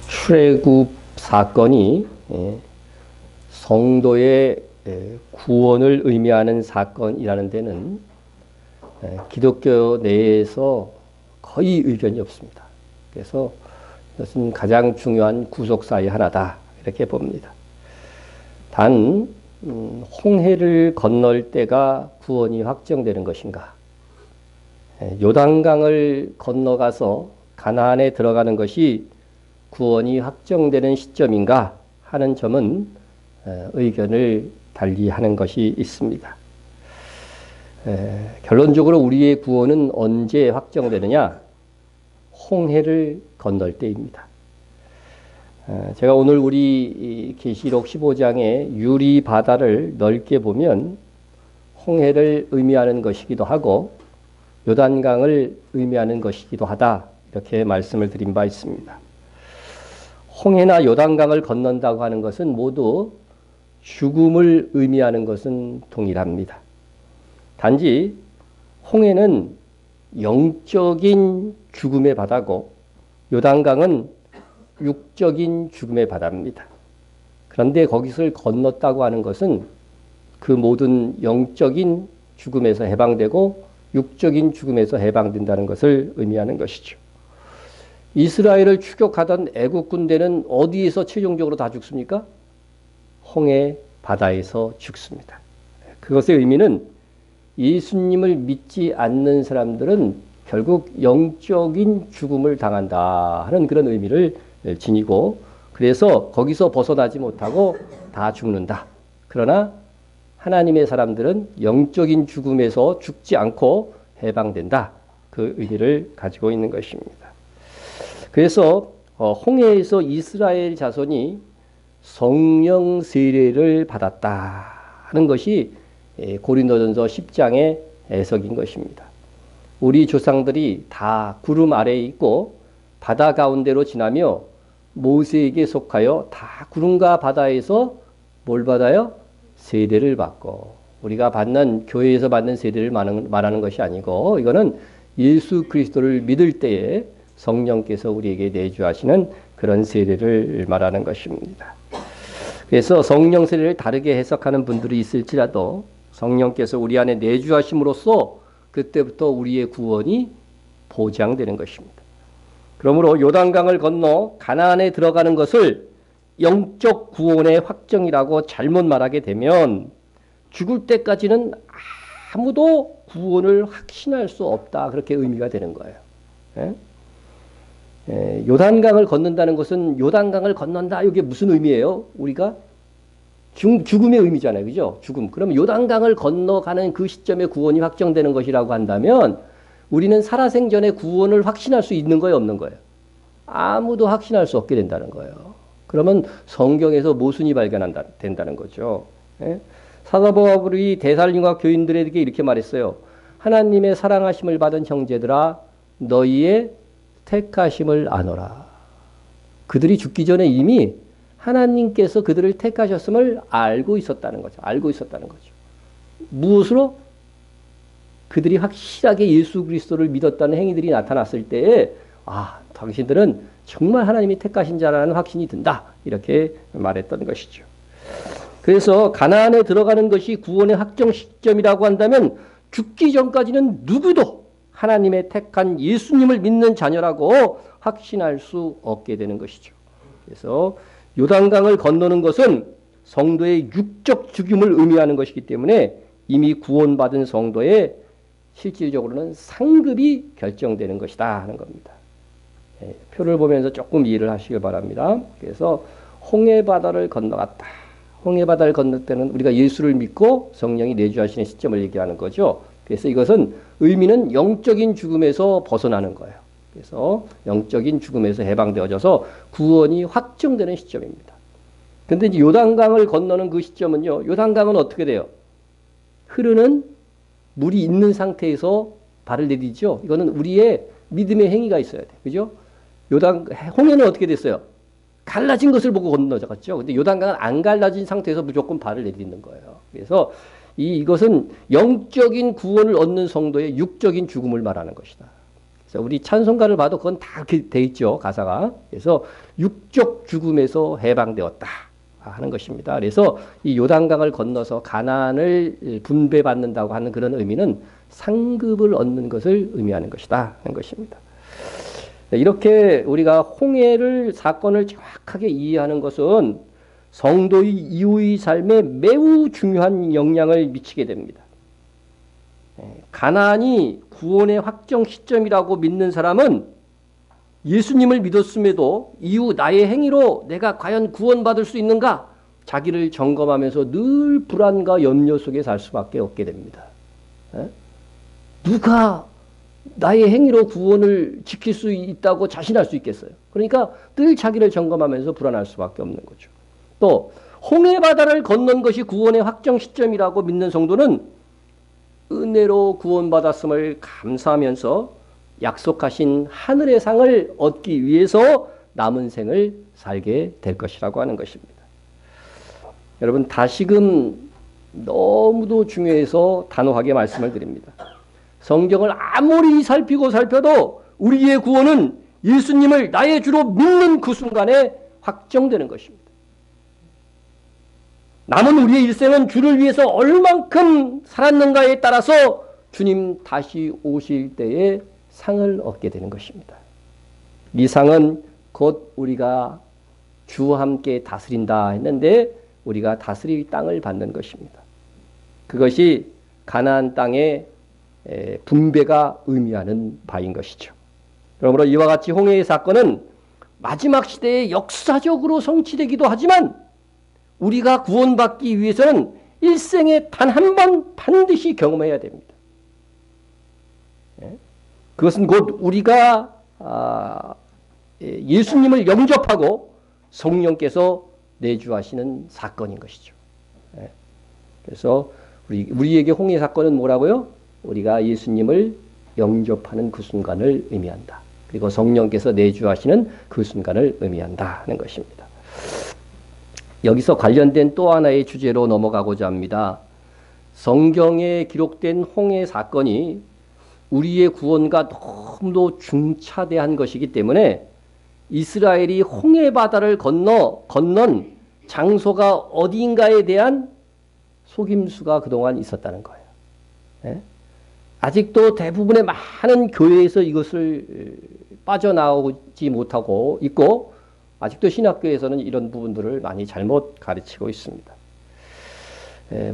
출애굽 사건이 성도의 구원을 의미하는 사건이라는 데는 기독교 내에서 거의 의견이 없습니다. 그래서 이것은 가장 중요한 구속사의 하나다 이렇게 봅니다. 단 홍해를 건널 때가 구원이 확정되는 것인가, 요단강을 건너가서 가나안에 들어가는 것이 구원이 확정되는 시점인가 하는 점은 의견을 달리하는 것이 있습니다. 결론적으로 우리의 구원은 언제 확정되느냐? 홍해를 건널 때입니다. 제가 오늘 우리 계시록 15장의 유리 바다를 넓게 보면 홍해를 의미하는 것이기도 하고 요단강을 의미하는 것이기도 하다 이렇게 말씀을 드린 바 있습니다. 홍해나 요단강을 건넌다고 하는 것은 모두 죽음을 의미하는 것은 동일합니다. 단지 홍해는 영적인 죽음의 바다고 요단강은 육적인 죽음의 바다입니다. 그런데 거기서 건넜다고 하는 것은 그 모든 영적인 죽음에서 해방되고 육적인 죽음에서 해방된다는 것을 의미하는 것이죠. 이스라엘을 추격하던 애국 군대는 어디에서 최종적으로 다 죽습니까? 홍해 바다에서 죽습니다. 그것의 의미는 예수님을 믿지 않는 사람들은 결국 영적인 죽음을 당한다 하는 그런 의미를 지니고, 그래서 거기서 벗어나지 못하고 다 죽는다. 그러나 하나님의 사람들은 영적인 죽음에서 죽지 않고 해방된다. 그 의미를 가지고 있는 것입니다. 그래서 홍해에서 이스라엘 자손이 성령 세례를 받았다 하는 것이 고린도전서 10장의 해석인 것입니다. 우리 조상들이 다 구름 아래에 있고 바다 가운데로 지나며 모세에게 속하여 다 구름과 바다에서 뭘 받아요? 세례를 받고, 우리가 받는 교회에서 받는 세례를 말하는 것이 아니고 이거는 예수 그리스도를 믿을 때에 성령께서 우리에게 내주하시는 그런 세례를 말하는 것입니다. 그래서 성령 세례를 다르게 해석하는 분들이 있을지라도 성령께서 우리 안에 내주하심으로써 그때부터 우리의 구원이 보장되는 것입니다. 그러므로 요단강을 건너 가나안에 들어가는 것을 영적 구원의 확정이라고 잘못 말하게 되면 죽을 때까지는 아무도 구원을 확신할 수 없다, 그렇게 의미가 되는 거예요. 요단강을 건넌다는 것은 요단강을 건넌다, 이게 무슨 의미예요? 우리가 죽음의 의미잖아요, 그죠? 죽음. 그러면 요단강을 건너가는 그 시점에 구원이 확정되는 것이라고 한다면 우리는 살아생전에 구원을 확신할 수 있는 거예요, 없는 거예요? 아무도 확신할 수 없게 된다는 거예요. 그러면 성경에서 모순이 된다는 거죠. 사도 바울이 데살로니가 교인들에게 이렇게 말했어요. 하나님의 사랑하심을 받은 형제들아, 너희의 택하심을 아노라. 그들이 죽기 전에 이미 하나님께서 그들을 택하셨음을 알고 있었다는 거죠. 알고 있었다는 거죠. 무엇으로? 그들이 확실하게 예수 그리스도를 믿었다는 행위들이 나타났을 때에 당신들은 정말 하나님이 택하신 자라는 확신이 든다, 이렇게 말했던 것이죠. 그래서 가나안에 들어가는 것이 구원의 확정 시점이라고 한다면 죽기 전까지는 누구도 하나님의 택한 예수님을 믿는 자녀라고 확신할 수 없게 되는 것이죠. 그래서 요단강을 건너는 것은 성도의 육적 죽음을 의미하는 것이기 때문에 이미 구원받은 성도의 실질적으로는 상급이 결정되는 것이다 하는 겁니다. 표를 보면서 조금 이해를 하시길 바랍니다. 그래서 홍해바다를 건너갔다. 홍해바다를 건널 때는 우리가 예수를 믿고 성령이 내주하시는 시점을 얘기하는 거죠. 그래서 이것은 의미는 영적인 죽음에서 벗어나는 거예요. 그래서 영적인 죽음에서 해방되어져서 구원이 확정되는 시점입니다. 그런데 이제 요단강을 건너는 그 시점은요, 요단강은 어떻게 돼요? 흐르는 물이 있는 상태에서 발을 내디죠. 이거는 우리의 믿음의 행위가 있어야 돼. 그죠? 홍해는 어떻게 됐어요? 갈라진 것을 보고 건너갔죠. 근데 요단강은 안 갈라진 상태에서 무조건 발을 내딛는 거예요. 그래서 이것은 영적인 구원을 얻는 성도의 육적인 죽음을 말하는 것이다. 그래서 우리 찬송가를 봐도 그건 다 돼 있죠. 가사가. 그래서 육적 죽음에서 해방되었다 하는 것입니다. 그래서 이 요단강을 건너서 가나안을 분배받는다고 하는 그런 의미는 상급을 얻는 것을 의미하는 것이다 하는 것입니다. 이렇게 우리가 홍해를 사건을 정확하게 이해하는 것은 성도의 이후의 삶에 매우 중요한 영향을 미치게 됩니다. 가나안이 구원의 확정 시점이라고 믿는 사람은 예수님을 믿었음에도 이후 나의 행위로 내가 과연 구원받을 수 있는가? 자기를 점검하면서 늘 불안과 염려 속에 살 수밖에 없게 됩니다. 누가 나의 행위로 구원을 지킬 수 있다고 자신할 수 있겠어요? 그러니까 늘 자기를 점검하면서 불안할 수밖에 없는 거죠. 또 홍해 바다를 건넌 것이 구원의 확정 시점이라고 믿는 성도는 은혜로 구원받았음을 감사하면서 약속하신 하늘의 상을 얻기 위해서 남은 생을 살게 될 것이라고 하는 것입니다. 여러분 다시금 너무도 중요해서 단호하게 말씀을 드립니다. 성경을 아무리 살피고 살펴도 우리의 구원은 예수님을 나의 주로 믿는 그 순간에 확정되는 것입니다. 남은 우리의 일생은 주를 위해서 얼만큼 살았는가에 따라서 주님 다시 오실 때에 상을 얻게 되는 것입니다. 이 상은 곧 우리가 주와 함께 다스린다 했는데 우리가 다스릴 땅을 받는 것입니다. 그것이 가나안 땅의 분배가 의미하는 바인 것이죠. 그러므로 이와 같이 홍해의 사건은 마지막 시대에 역사적으로 성취되기도 하지만 우리가 구원받기 위해서는 일생에 단 한 번 반드시 경험해야 됩니다. 그것은 곧 우리가 예수님을 영접하고 성령께서 내주하시는 사건인 것이죠. 그래서 우리에게 홍해 사건은 뭐라고요? 우리가 예수님을 영접하는 그 순간을 의미한다. 그리고 성령께서 내주하시는 그 순간을 의미한다 하는 것입니다. 여기서 관련된 또 하나의 주제로 넘어가고자 합니다. 성경에 기록된 홍해 사건이 우리의 구원과 너무도 중차대한 것이기 때문에 이스라엘이 홍해 바다를 건넌 장소가 어디인가에 대한 속임수가 그동안 있었다는 거예요. 아직도 대부분의 많은 교회에서 이것을 빠져나오지 못하고 있고 아직도 신학교에서는 이런 부분들을 많이 잘못 가르치고 있습니다.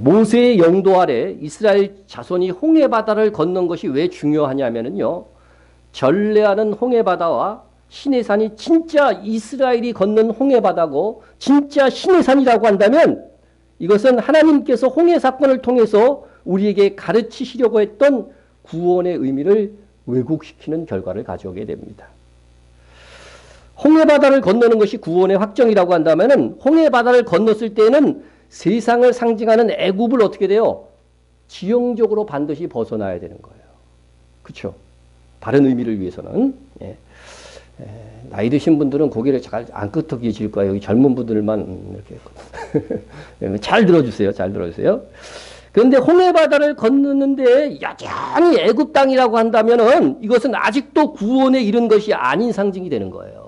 모세의 영도 아래 이스라엘 자손이 홍해 바다를 건넌 것이 왜 중요하냐면요. 전례하는 홍해 바다와 시내산이 진짜 이스라엘이 건넌 홍해 바다고 진짜 시내산이라고 한다면 이것은 하나님께서 홍해 사건을 통해서 우리에게 가르치시려고 했던 구원의 의미를 왜곡시키는 결과를 가져오게 됩니다. 홍해 바다를 건너는 것이 구원의 확정이라고 한다면 홍해 바다를 건넜을 때는 세상을 상징하는 애굽을 어떻게 돼요? 지형적으로 반드시 벗어나야 되는 거예요. 그렇죠? 다른 의미를 위해서는. 나이 드신 분들은 고개를 잘 안 끄덕이실 거예요. 여기 젊은 분들만 이렇게 잘 들어주세요. 잘 들어주세요. 그런데 홍해 바다를 건너는데 여전히 애굽 땅이라고 한다면은 이것은 아직도 구원에 이른 것이 아닌 상징이 되는 거예요.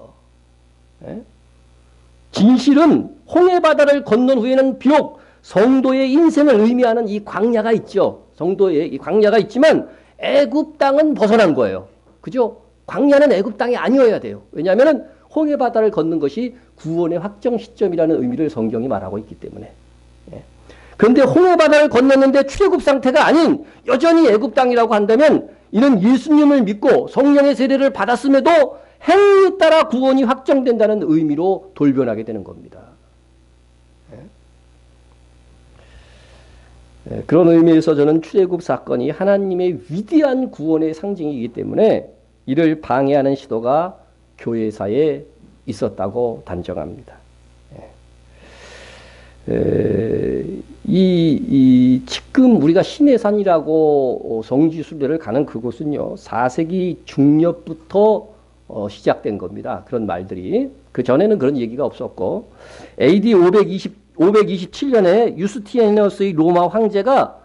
진실은 홍해 바다를 건넌 후에는 비록 성도의 인생을 의미하는 이 광야가 있죠. 성도의 이 광야가 있지만 애굽 땅은 벗어난 거예요. 그죠? 광야는 애굽 땅이 아니어야 돼요. 왜냐하면 홍해 바다를 걷는 것이 구원의 확정 시점이라는 의미를 성경이 말하고 있기 때문에. 그런데 홍해 바다를 건넜는데 출애굽 상태가 아닌 여전히 애굽 땅이라고 한다면 이는 예수님을 믿고 성령의 세례를 받았음에도 행위에 따라 구원이 확정된다는 의미로 돌변하게 되는 겁니다. 그런 의미에서 저는 출애굽 사건이 하나님의 위대한 구원의 상징이기 때문에 이를 방해하는 시도가 교회사에 있었다고 단정합니다. 지금 우리가 시내산이라고 성지순례를 가는 그곳은요 4세기 중엽부터 시작된 겁니다. 그런 말들이. 그 전에는 그런 얘기가 없었고 AD 527년에 유스티니어스의 로마 황제가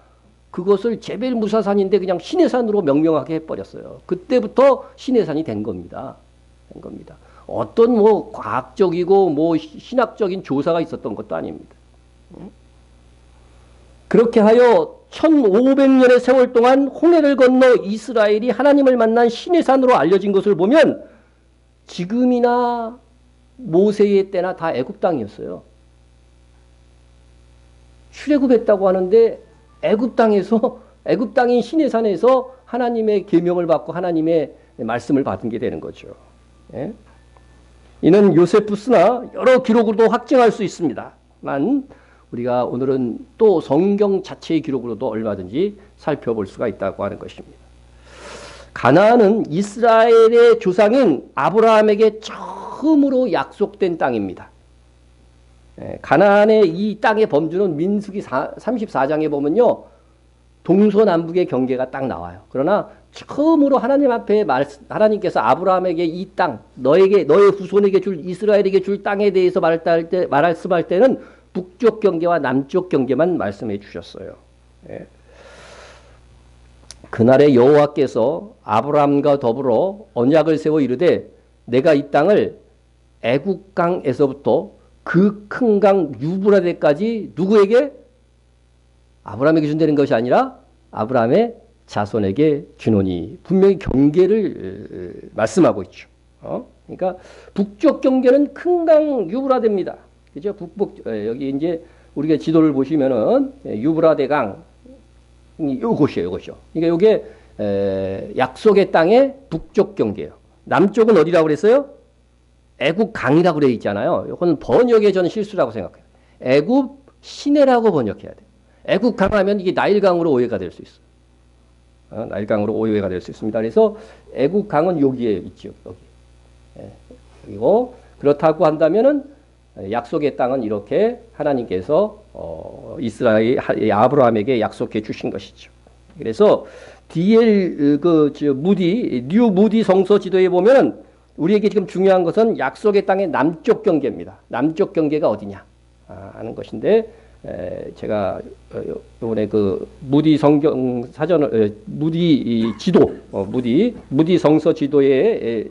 그것을 제벨 무사산인데 그냥 시내산으로 명명하게 해버렸어요. 그때부터 시내산이 된 겁니다. 된 겁니다. 어떤 뭐 과학적이고 뭐 신학적인 조사가 있었던 것도 아닙니다. 그렇게 하여 1500년의 세월 동안 홍해를 건너 이스라엘이 하나님을 만난 시내산으로 알려진 것을 보면 지금이나 모세의 때나 다 애굽 땅이었어요. 출애굽했다고 하는데 애굽 땅에서 애굽 땅인 시내산에서 하나님의 계명을 받고 하나님의 말씀을 받은 게 되는 거죠. 예? 이는 요세푸스나 여러 기록으로도 확증할 수 있습니다만 우리가 오늘은 또 성경 자체의 기록으로도 얼마든지 살펴볼 수가 있다고 하는 것입니다. 가나안은 이스라엘의 조상인 아브라함에게 처음으로 약속된 땅입니다. 가나안의 이 땅의 범주는 민수기 34장에 보면요. 동서남북의 경계가 딱 나와요. 그러나 처음으로 하나님 앞에 하나님께서 아브라함에게 이 땅, 너에게, 너의 후손에게 줄, 이스라엘에게 줄 땅에 대해서 말씀할 때는 북쪽 경계와 남쪽 경계만 말씀해 주셨어요. 예. 그날에 여호와께서 아브라함과 더불어 언약을 세워 이르되 내가 이 땅을 애국강에서부터 그 큰 강 유브라데까지 누구에게? 아브라함에게 준다는 것이 아니라 아브라함의 자손에게 주노니 분명히 경계를 말씀하고 있죠. 그러니까 북쪽 경계는 큰 강 유브라데입니다. 그죠? 여기 이제 우리가 지도를 보시면은 유브라데 강 요것이에요, 요것이요. 그러니까 요게 약속의 땅의 북쪽 경계예요. 남쪽은 어디라고 그랬어요? 애굽 강이라고 그래 있잖아요. 이거는 번역에 저는 실수라고 생각해요. 애굽 시내라고 번역해야 돼요. 애굽 강하면 이게 나일강으로 오해가 될 수 있어요. 나일강으로 오해가 될 수 있습니다. 그래서 애굽 강은 여기에 있죠. 여기. 그리고 그렇다고 한다면은 약속의 땅은 이렇게 하나님께서 이스라엘 아브라함에게 약속해 주신 것이죠. 그래서 뉴 무디 성서 지도에 보면은 우리에게 지금 중요한 것은 약속의 땅의 남쪽 경계입니다. 남쪽 경계가 어디냐 하는 것인데 제가 이번에 그 무디 성경 사전을 무디 지도 무디 성서 지도에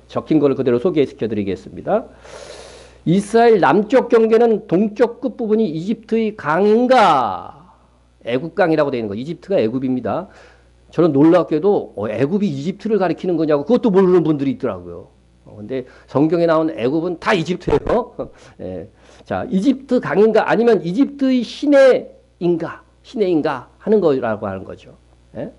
적힌 걸 그대로 소개시켜 드리겠습니다. 이스라엘 남쪽 경계는 동쪽 끝부분이 이집트의 강인가 애굽강이라고 되어 있는 거. 이집트가 애굽입니다. 저는 놀랍게도 애굽이 이집트를 가리키는 거냐고 그것도 모르는 분들이 있더라고요. 근데 성경에 나온 애굽은 다 이집트예요. 예. 자, 이집트 강인가 아니면 이집트의 시내인가 하는 거라고 하는 거죠. 예?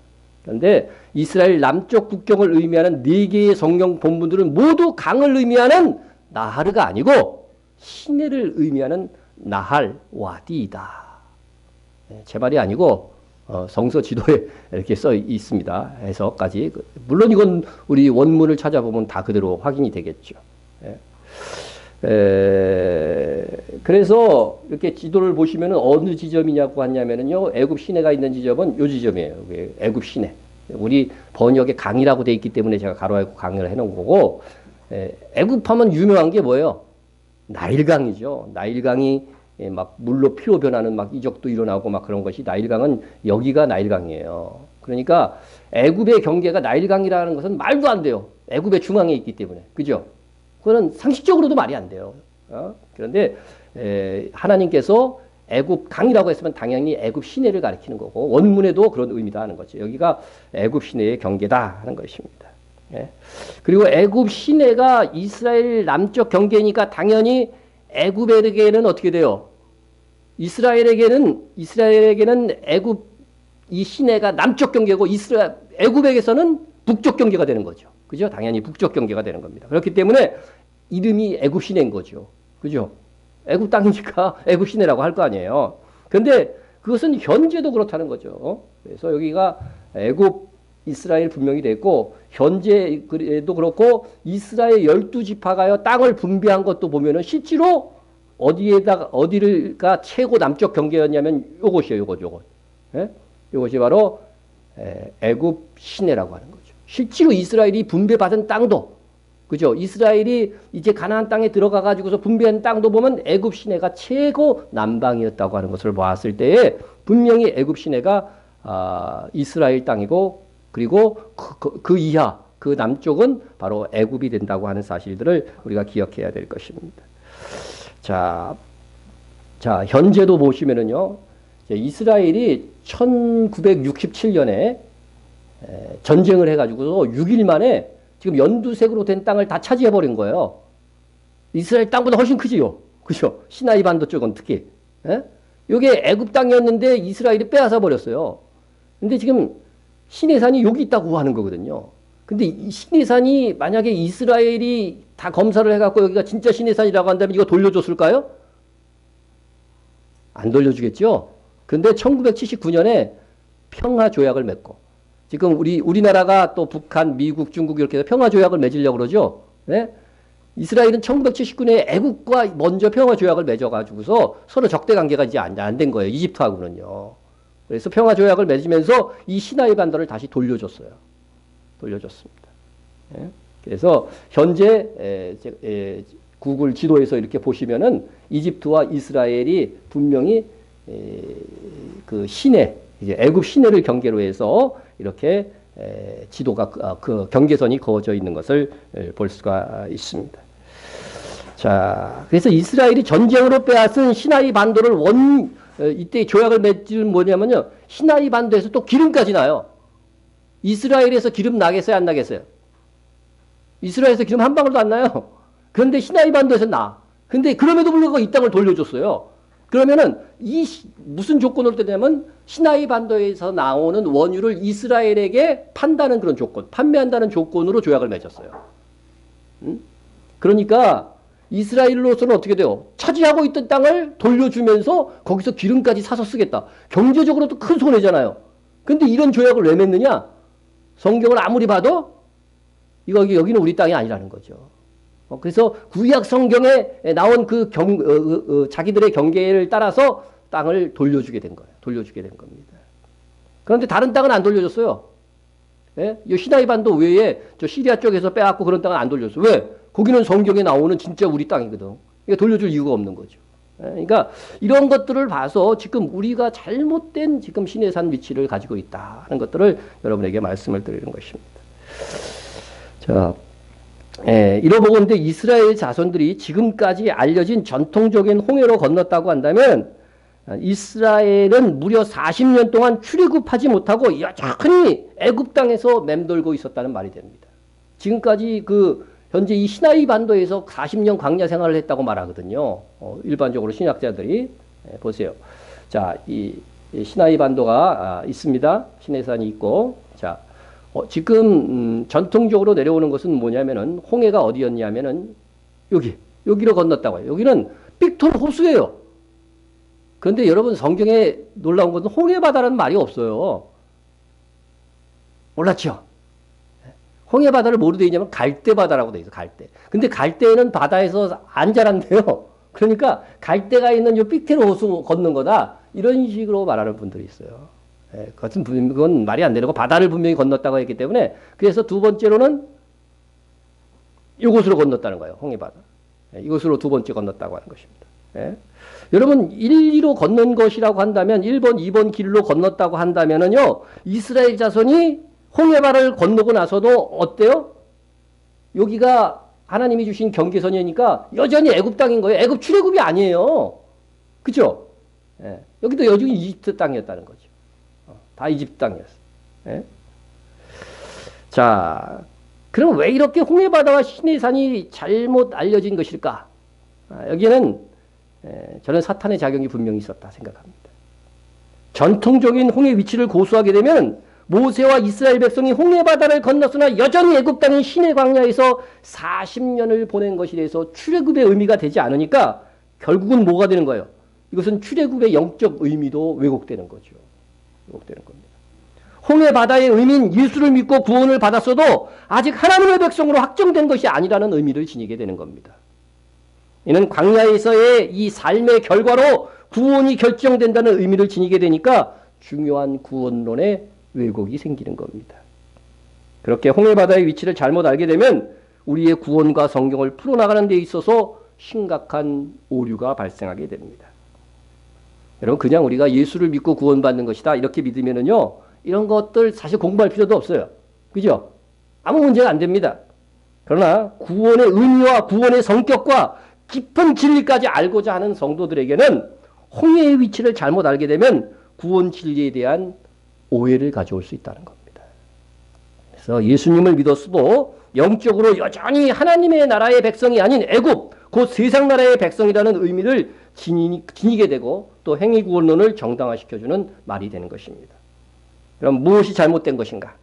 그런데 이스라엘 남쪽 국경을 의미하는 4개의 성경 본문들은 모두 강을 의미하는 나하르가 아니고 시내를 의미하는 나할 와디이다. 예, 제 말이 아니고 성서 지도에 이렇게 써 있습니다. 해석까지. 물론 이건 우리 원문을 찾아보면 다 그대로 확인이 되겠죠. 그래서 이렇게 지도를 보시면 어느 지점이냐고 하냐면요. 애굽 시내가 있는 지점은 요 지점이에요. 애굽 시내. 우리 번역에 강이라고 돼 있기 때문에 제가 가로하고 강을 해놓은 거고, 애굽하면 유명한 게 뭐예요? 나일강이죠. 나일강이 막 물로 피로 변하는 막 이적도 일어나고 막 그런 것이 나일강은 여기가 나일강이에요. 그러니까 애굽의 경계가 나일강이라는 것은 말도 안 돼요. 애굽의 중앙에 있기 때문에. 그죠? 그거는 상식적으로도 말이 안 돼요. 그런데 하나님께서 애굽 강이라고 했으면 당연히 애굽 시내를 가리키는 거고 원문에도 그런 의미다 하는 거죠. 여기가 애굽 시내의 경계다 하는 것입니다. 예. 그리고 애굽 시내가 이스라엘 남쪽 경계니까 당연히 애굽에게는 어떻게 돼요? 이스라엘에게는 애굽 이 시내가 남쪽 경계고 애굽에게서는 북쪽 경계가 되는 거죠. 그죠? 당연히 북쪽 경계가 되는 겁니다. 그렇기 때문에 이름이 애굽 시내인 거죠. 그죠? 애굽 땅이니까 애굽 시내라고 할 거 아니에요. 그런데 그것은 현재도 그렇다는 거죠. 그래서 여기가 애굽 이스라엘 분명히 됐고 현재도 그렇고 이스라엘 12지파가요 땅을 분배한 것도 보면은 실제로 어디가 최고 남쪽 경계였냐면 요것이에요. 요것. 예? 요것이 바로 애굽 시내라고 하는 거죠. 실제로 이스라엘이 분배받은 땅도 그죠? 이스라엘이 이제 가나안 땅에 들어가 가지고서 분배한 땅도 보면 애굽 시내가 최고 남방이었다고 하는 것을 보았을 때에 분명히 애굽 시내가 이스라엘 땅이고 그리고 그 이하 그 남쪽은 바로 애굽이 된다고 하는 사실들을 우리가 기억해야 될 것입니다. 자, 현재도 보시면은요, 이스라엘이 1967년에 전쟁을 해가지고 6일 만에 지금 연두색으로 된 땅을 다 차지해버린 거예요. 이스라엘 땅보다 훨씬 크지요. 그죠? 시나이 반도 쪽은 특히. 예? 이게 애굽 땅이었는데 이스라엘이 빼앗아 버렸어요. 근데 지금 시내산이 여기 있다고 하는 거거든요. 근데 이 시내산이 만약에 이스라엘이 다 검사를 해갖고 여기가 진짜 시내산이라고 한다면 이거 돌려줬을까요? 안 돌려주겠죠? 근데 1979년에 평화조약을 맺고 지금 우리나라가 또 북한, 미국, 중국 이렇게 해서 평화조약을 맺으려고 그러죠. 네? 이스라엘은 1979년에 애국과 먼저 평화조약을 맺어가지고서 서로 적대 관계가 이제 안 된 거예요. 이집트하고는요. 그래서 평화조약을 맺으면서 이 시나이 반도를 다시 돌려줬어요. 돌려줬습니다. 예? 그래서 현재 구글 지도에서 이렇게 보시면은 이집트와 이스라엘이 분명히 그 시내, 이제 애굽 시내를 경계로 해서 이렇게 지도가 그 경계선이 그어져 있는 것을 볼 수가 있습니다. 자, 그래서 이스라엘이 전쟁으로 빼앗은 시나이 반도를 이때 조약을 맺은 뭐냐면요, 시나이 반도에서 또 기름까지 나요. 이스라엘에서 기름 나겠어요, 안 나겠어요? 이스라엘에서 기름 한 방울도 안 나요. 그런데 시나이 반도에서 나. 근데 그럼에도 불구하고 이 땅을 돌려줬어요. 그러면은 무슨 조건으로 되냐면 시나이 반도에서 나오는 원유를 이스라엘에게 판다는 그런 조건, 판매한다는 조건으로 조약을 맺었어요. 그러니까 이스라엘로서는 어떻게 돼요? 차지하고 있던 땅을 돌려주면서 거기서 기름까지 사서 쓰겠다. 경제적으로도 큰 손해잖아요. 근데 이런 조약을 왜 맺느냐? 성경을 아무리 봐도 여기는 우리 땅이 아니라는 거죠. 그래서 구약 성경에 나온 그 자기들의 경계를 따라서 땅을 돌려주게 된 거예요. 돌려주게 된 겁니다. 그런데 다른 땅은 안 돌려줬어요. 예? 이 시나이 반도 외에 저 시리아 쪽에서 빼앗고 그런 땅은 안 돌려줬어요. 왜? 거기는 성경에 나오는 진짜 우리 땅이거든. 그러니까 돌려줄 이유가 없는 거죠. 예? 그러니까 이런 것들을 봐서 지금 우리가 잘못된 지금 시내산 위치를 가지고 있다는 것들을 여러분에게 말씀을 드리는 것입니다. 자. 이러보건대 이스라엘 자손들이 지금까지 알려진 전통적인 홍해로 건넜다고 한다면 이스라엘은 무려 40년 동안 출애굽하지 못하고 여전히 애굽 땅에서 맴돌고 있었다는 말이 됩니다. 지금까지 현재 이 시나이 반도에서 40년 광야 생활을 했다고 말하거든요. 일반적으로 신학자들이 보세요. 자, 이 시나이 반도가 있습니다. 시내산이 있고, 자. 지금 전통적으로 내려오는 것은 뭐냐면은 홍해가 어디였냐면은 여기로 건넜다고 해요. 여기는 빅톤 호수예요. 그런데 여러분 성경에 놀라운 것은 홍해 바다라는 말이 없어요. 몰랐죠? 홍해 바다를 뭐로 되어 있냐면 갈대 바다라고 되어 있어요. 갈대. 근데 갈대는 바다에서 안 자란대요. 그러니까 갈대가 있는 요 빅톤 호수 건넌 거다. 이런 식으로 말하는 분들이 있어요. 그건 말이 안 되고 바다를 분명히 건넜다고 했기 때문에 그래서 두 번째로는 이곳으로 건넜다는 거예요. 홍해바다. 이곳으로 두 번째 건넜다고 하는 것입니다. 여러분 1, 2로 건넌 것이라고 한다면 1번, 2번 길로 건넜다고 한다면은요 이스라엘 자손이 홍해바다를 건너고 나서도 어때요? 여기가 하나님이 주신 경계선이니까 여전히 애굽 땅인 거예요. 애굽 출애굽이 아니에요. 그죠? 여기도 여전히 이집트 땅이었다는 거죠. 다 이집트 땅이었어요. 예? 자, 그럼 왜 이렇게 홍해바다와 시내산이 잘못 알려진 것일까? 여기에는 저는 사탄의 작용이 분명히 있었다 생각합니다. 전통적인 홍해 위치를 고수하게 되면 모세와 이스라엘 백성이 홍해바다를 건넜으나 여전히 애굽 땅인 시내 광야에서 40년을 보낸 것에 대해서 출애굽의 의미가 되지 않으니까 결국은 뭐가 되는 거예요? 이것은 출애굽의 영적 의미도 왜곡되는 거죠. 왜곡되는 겁니다. 홍해 바다의 의미는 예수를 믿고 구원을 받았어도 아직 하나님의 백성으로 확정된 것이 아니라는 의미를 지니게 되는 겁니다. 이는 광야에서의 이 삶의 결과로 구원이 결정된다는 의미를 지니게 되니까 중요한 구원론의 왜곡이 생기는 겁니다. 그렇게 홍해 바다의 위치를 잘못 알게 되면 우리의 구원과 성경을 풀어나가는 데 있어서 심각한 오류가 발생하게 됩니다. 여러분 그냥 우리가 예수를 믿고 구원받는 것이다 이렇게 믿으면은요 이런 것들 사실 공부할 필요도 없어요. 그죠? 아무 문제가 안 됩니다. 그러나 구원의 의미와 구원의 성격과 깊은 진리까지 알고자 하는 성도들에게는 홍해의 위치를 잘못 알게 되면 구원 진리에 대한 오해를 가져올 수 있다는 겁니다. 그래서 예수님을 믿었어도 영적으로 여전히 하나님의 나라의 백성이 아닌 애굽, 곧 세상 나라의 백성이라는 의미를 지니게 되고 또 행위구원론을 정당화시켜주는 말이 되는 것입니다. 그럼 무엇이 잘못된 것인가?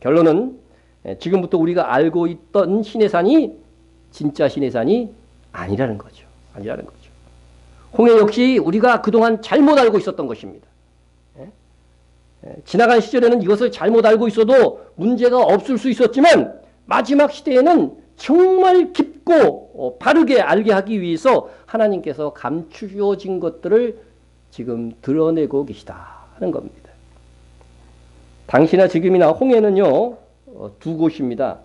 결론은 지금부터 우리가 알고 있던 시내산이 진짜 시내산이 아니라는 거죠. 아니라는 거죠. 홍해 역시 우리가 그동안 잘못 알고 있었던 것입니다. 지나간 시절에는 이것을 잘못 알고 있어도 문제가 없을 수 있었지만 마지막 시대에는 정말 깊고 바르게 알게 하기 위해서 하나님께서 감추어진 것들을 지금 드러내고 계시다 하는 겁니다. 당시나 지금이나 홍해는요 두 곳입니다.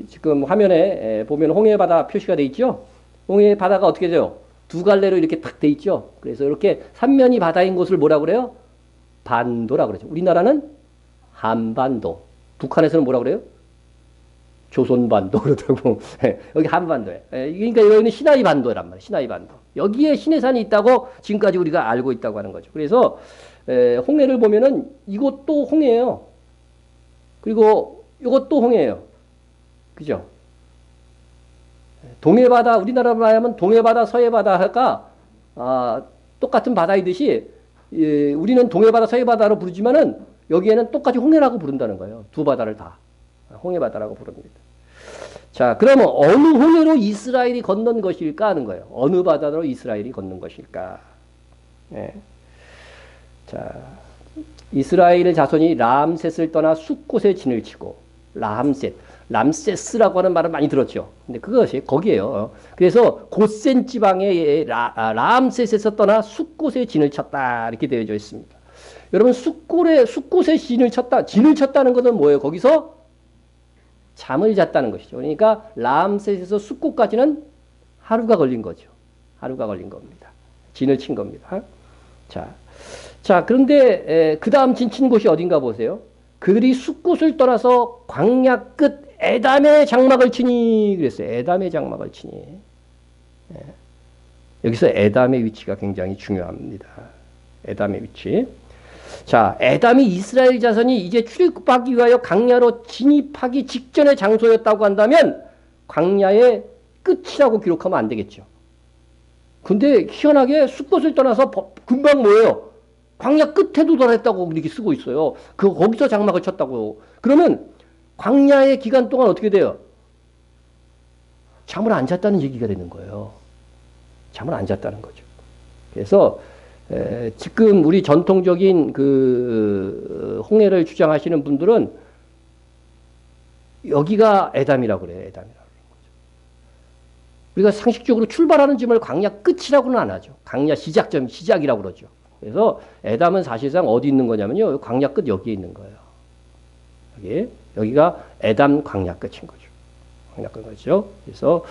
지금 화면에 보면 홍해바다 표시가 되어 있죠. 홍해바다가 어떻게 돼요? 두 갈래로 이렇게 딱 돼 있죠. 그래서 이렇게 삼면이 바다인 곳을 뭐라고 그래요? 반도라고 그러죠. 우리나라는 한반도. 북한에서는 뭐라고 그래요? 조선반도 그러더라고. 여기 한반도에. 그러니까 여기는 시나이 반도란 말이에요. 시나이 반도. 여기에 시내산이 있다고 지금까지 우리가 알고 있다고 하는 거죠. 그래서 홍해를 보면은 이것도 홍해예요. 그리고 이것도 홍해예요. 그죠? 동해바다, 우리나라로 하면 동해바다, 서해바다가 똑같은 바다이듯이 우리는 동해바다, 서해바다로 부르지만은 여기에는 똑같이 홍해라고 부른다는 거예요. 두 바다를 다. 홍해바다라고 부릅니다. 자, 그러면 어느 홍해로 이스라엘이 건넌 것일까 하는 거예요. 어느 바다로 이스라엘이 건넌 것일까. 네. 자, 이스라엘의 자손이 람셋을 떠나 숫곳에 진을 치고 람세스라고 하는 말을 많이 들었죠. 근데 그것이 거기에요. 그래서 고센 지방의 람셋에서 떠나 숫곳에 진을 쳤다 이렇게 되어져 있습니다. 여러분 숫곳에 진을 쳤다는 것은 뭐예요? 거기서 잠을 잤다는 것이죠. 그러니까 람셋에서 숫곳까지는 하루가 걸린 거죠. 하루가 걸린 겁니다. 진을 친 겁니다. 자, 그런데 그 다음 진친 곳이 어딘가 보세요. 그들이 숫곳을 떠나서 광야 끝 에담의 장막을 치니 그랬어요. 에담의 장막을 치니. 여기서 에담의 위치가 굉장히 중요합니다. 에담의 위치. 자, 에담이 이스라엘 자손이 이제 출애굽하기 위하여 광야로 진입하기 직전의 장소였다고 한다면 광야의 끝이라고 기록하면 안 되겠죠. 근데 희한하게 숫곳을 떠나서 금방 뭐예요? 광야 끝에 도달했다고 이렇게 쓰고 있어요. 거기서 장막을 쳤다고. 그러면 광야의 기간 동안 어떻게 돼요? 잠을 안 잤다는 얘기가 되는 거예요. 잠을 안 잤다는 거죠. 그래서 지금 우리 전통적인 그 홍해를 주장하시는 분들은 여기가 에담이라고 그래요. 에담이라고 거죠. 우리가 상식적으로 출발하는 점을 광야 끝이라고는 안 하죠. 광야 시작이라고 그러죠. 그래서 에담은 사실상 어디 있는 거냐면요. 광야 끝 여기에 있는 거예요. 여기가 에담 광야 끝인 거죠. 광야 끝인 거죠. 그래서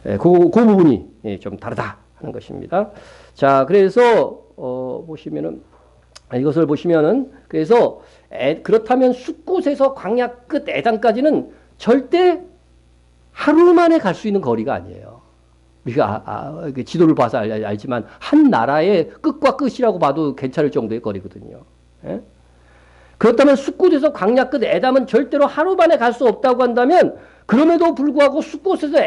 그 부분이 좀 다르다 하는 것입니다. 자, 그래서 보시면은 이것을 보시면은 그래서 그렇다면 숫곳에서 광야 끝 에담까지는 절대 하루 만에 갈 수 있는 거리가 아니에요. 우리가 지도를 봐서 알지만 한 나라의 끝과 끝이라고 봐도 괜찮을 정도의 거리거든요. 예? 그렇다면 숫곳에서 광야 끝 에담은 절대로 하루 만에 갈 수 없다고 한다면 그럼에도 불구하고 숫곳에서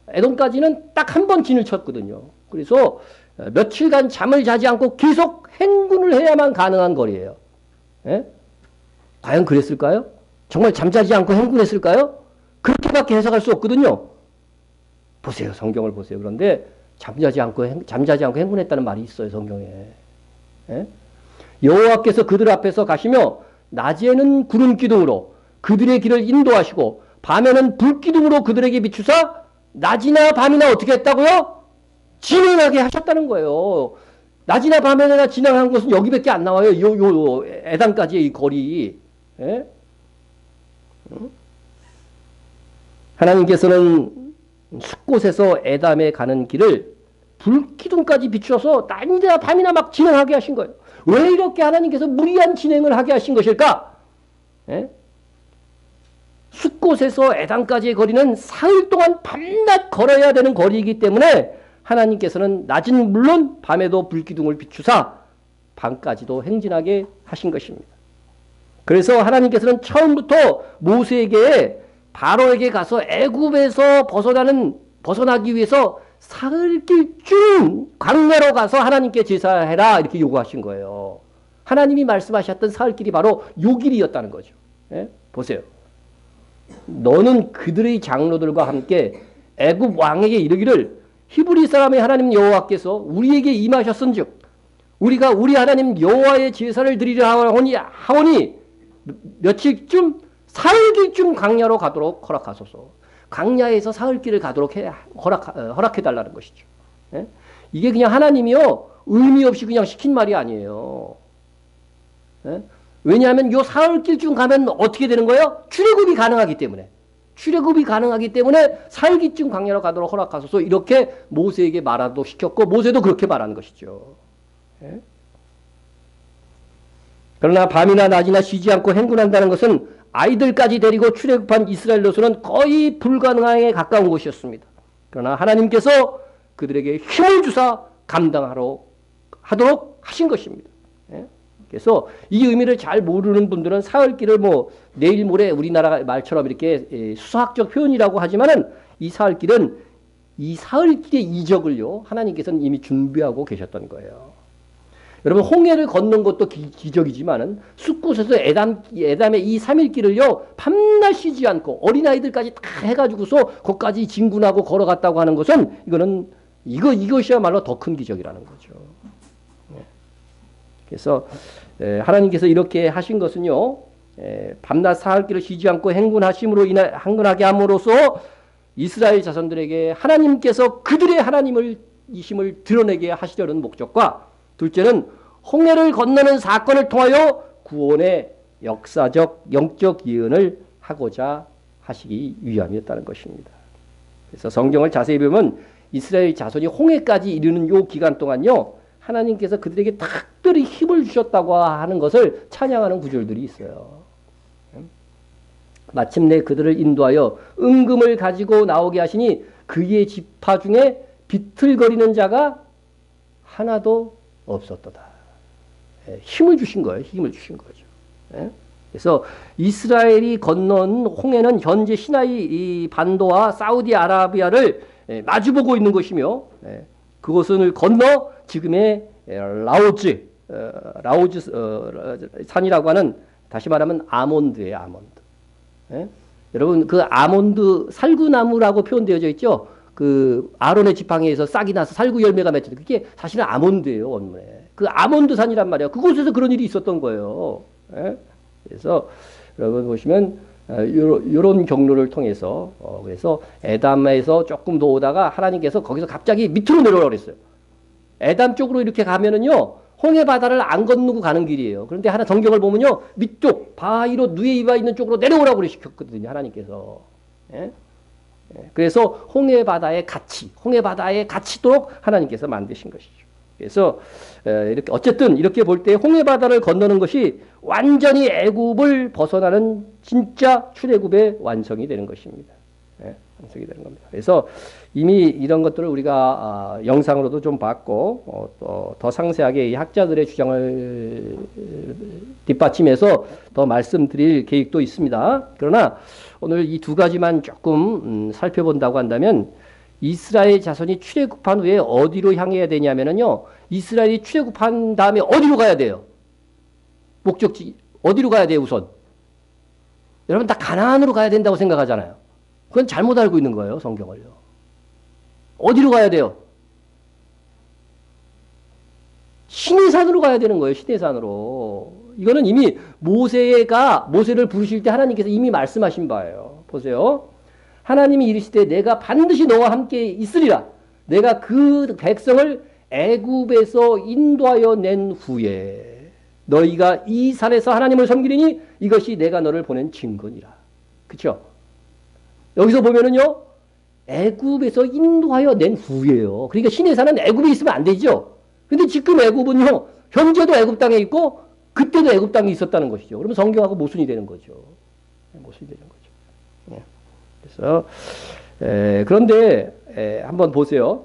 에돔까지는 딱 한 번 진을 쳤거든요. 그래서 며칠간 잠을 자지 않고 계속 행군을 해야만 가능한 거리예요. 예? 과연 그랬을까요? 정말 잠자지 않고 행군했을까요? 그렇게밖에 해석할 수 없거든요. 보세요. 성경을 보세요. 그런데 잠자지 않고 행군했다는 말이 있어요. 성경에. 예? 여호와께서 그들 앞에서 가시며 낮에는 구름 기둥으로 그들의 길을 인도하시고 밤에는 불 기둥으로 그들에게 비추사 낮이나 밤이나 어떻게 했다고요? 진행하게 하셨다는 거예요. 낮이나 밤에나 진행한 것은 여기밖에 안 나와요. 요 에담까지의 이 거리. 예? 하나님께서는 숫곳에서 에담에 가는 길을 불기둥까지 비추어서 낮이나 밤이나 막 진행하게 하신 거예요. 왜 이렇게 하나님께서 무리한 진행을 하게 하신 것일까? 예? 숫곳에서 에단까지의 거리는 사흘 동안 밤낮 걸어야 되는 거리이기 때문에 하나님께서는 낮은 물론 밤에도 불기둥을 비추사 밤까지도 행진하게 하신 것입니다. 그래서 하나님께서는 처음부터 모세에게 바로에게 가서 애굽에서 벗어나기 위해서 사흘길쯤 광야로 가서 하나님께 제사해라 이렇게 요구하신 거예요. 하나님이 말씀하셨던 사흘길이 바로 요 길이었다는 거죠. 예? 보세요. 너는 그들의 장로들과 함께 애굽 왕에게 이르기를 히브리 사람의 하나님 여호와께서 우리에게 임하셨은즉 우리가 우리 하나님 여호와의 제사를 드리려 하오니 며칠쯤 사흘길쯤 광야로 가도록 허락하소서. 광야에서 사흘길을 가도록 허락해달라는 것이죠. 예? 이게 그냥 하나님이요 의미 없이 그냥 시킨 말이 아니에요. 예? 왜냐하면 요 사흘길쯤 가면 어떻게 되는 거예요? 출애굽이 가능하기 때문에. 출애굽이 가능하기 때문에 사흘길쯤 광야로 가도록 허락하소서 이렇게 모세에게 말하도록 시켰고 모세도 그렇게 말하는 것이죠. 예? 그러나 밤이나 낮이나 쉬지 않고 행군한다는 것은 아이들까지 데리고 출애굽한 이스라엘로서는 거의 불가능에 가까운 것이었습니다. 그러나 하나님께서 그들에게 힘을 주사 감당하도록 하신 것입니다. 예? 그래서 이 의미를 잘 모르는 분들은 사흘길을 뭐 내일 모레 우리나라 말처럼 이렇게 수학적 표현이라고 하지만은 이 사흘길은 이 사흘길의 이적을요 하나님께서는 이미 준비하고 계셨던 거예요. 여러분 홍해를 걷는 것도 기적이지만은 숫곳에서 에담의 이 3일길을요 밤낮 쉬지 않고 어린아이들까지 다 해가지고서 거기까지 진군하고 걸어갔다고 하는 것은 이것이야말로 더 큰 기적이라는 거죠. 그래서 하나님께서 이렇게 하신 것은요 밤낮 사흘길을 쉬지 않고 행군하게 함으로써 이스라엘 자손들에게 하나님께서 그들의 하나님이심을 드러내게 하시려는 목적과 둘째는 홍해를 건너는 사건을 통하여 구원의 역사적 영적 예언을 하고자 하시기 위함이었다는 것입니다. 그래서 성경을 자세히 보면 이스라엘 자손이 홍해까지 이르는 요 기간 동안요 하나님께서 그들에게 특별히 힘을 주셨다고 하는 것을 찬양하는 구절들이 있어요. 마침내 그들을 인도하여 은금을 가지고 나오게 하시니 그의 지파 중에 비틀거리는 자가 하나도 없었도다. 힘을 주신 거예요. 힘을 주신 거죠. 그래서 이스라엘이 건넌 홍해는 현재 시나이 반도와 사우디아라비아를 마주보고 있는 것이며 그것을 건너 지금의 라오즈 산이라고 하는 다시 말하면 아몬드예요. 아몬드. 여러분 그 아몬드 살구나무라고 표현되어져 있죠. 그 아론의 지팡이에서 싹이 나서 살구 열매가 맺혀요. 그게 사실은 아몬드예요. 원문에. 그 아몬드 산이란 말이야. 그곳에서 그런 일이 있었던 거예요. 그래서 여러분 보시면 이런 경로를 통해서 그래서 에담에서 조금 더 오다가 하나님께서 거기서 갑자기 밑으로 내려오라고 그랬어요. 에담 쪽으로 이렇게 가면은요 홍해 바다를 안 건너고 가는 길이에요. 그런데 하나 성경을 보면요 밑쪽 바히로 누에이바 있는 쪽으로 내려오라고 그러셨거든요. 하나님께서. 그래서 홍해 바다에 갇히도록 하나님께서 만드신 것이죠. 그래서 이렇게 어쨌든 이렇게 볼 때 홍해 바다를 건너는 것이 완전히 애굽을 벗어나는 진짜 출애굽의 완성이 되는 것입니다. 완성이 되는 겁니다. 그래서 이미 이런 것들을 우리가 영상으로도 좀 봤고 더 상세하게 이 학자들의 주장을 뒷받침해서 더 말씀드릴 계획도 있습니다. 그러나 오늘 이 두 가지만 조금 살펴본다고 한다면 이스라엘 자손이 출애굽한 후에 어디로 향해야 되냐면요. 이스라엘이 출애굽한 다음에 어디로 가야 돼요? 목적지 어디로 가야 돼요? 우선 여러분 다 가나안으로 가야 된다고 생각하잖아요. 그건 잘못 알고 있는 거예요. 성경을요. 어디로 가야 돼요? 시내산으로 가야 되는 거예요. 시내산으로. 이거는 이미 모세를 부르실 때 하나님께서 이미 말씀하신 바예요. 보세요. 하나님이 이르시되 내가 반드시 너와 함께 있으리라. 내가 그 백성을 애굽에서 인도하여 낸 후에 너희가 이 산에서 하나님을 섬기리니 이것이 내가 너를 보낸 증거니라. 그렇죠? 여기서 보면은요. 애굽에서 인도하여 낸 후예요. 그러니까 시내산은 애굽에 있으면 안 되죠. 근데 지금 애굽은요, 현재도 애굽 땅에 있고 그때도 애굽 땅에 있었다는 것이죠. 그러면 성경하고 모순이 되는 거죠. 모순이 되는 거죠. 그래서 그런데 한번 보세요.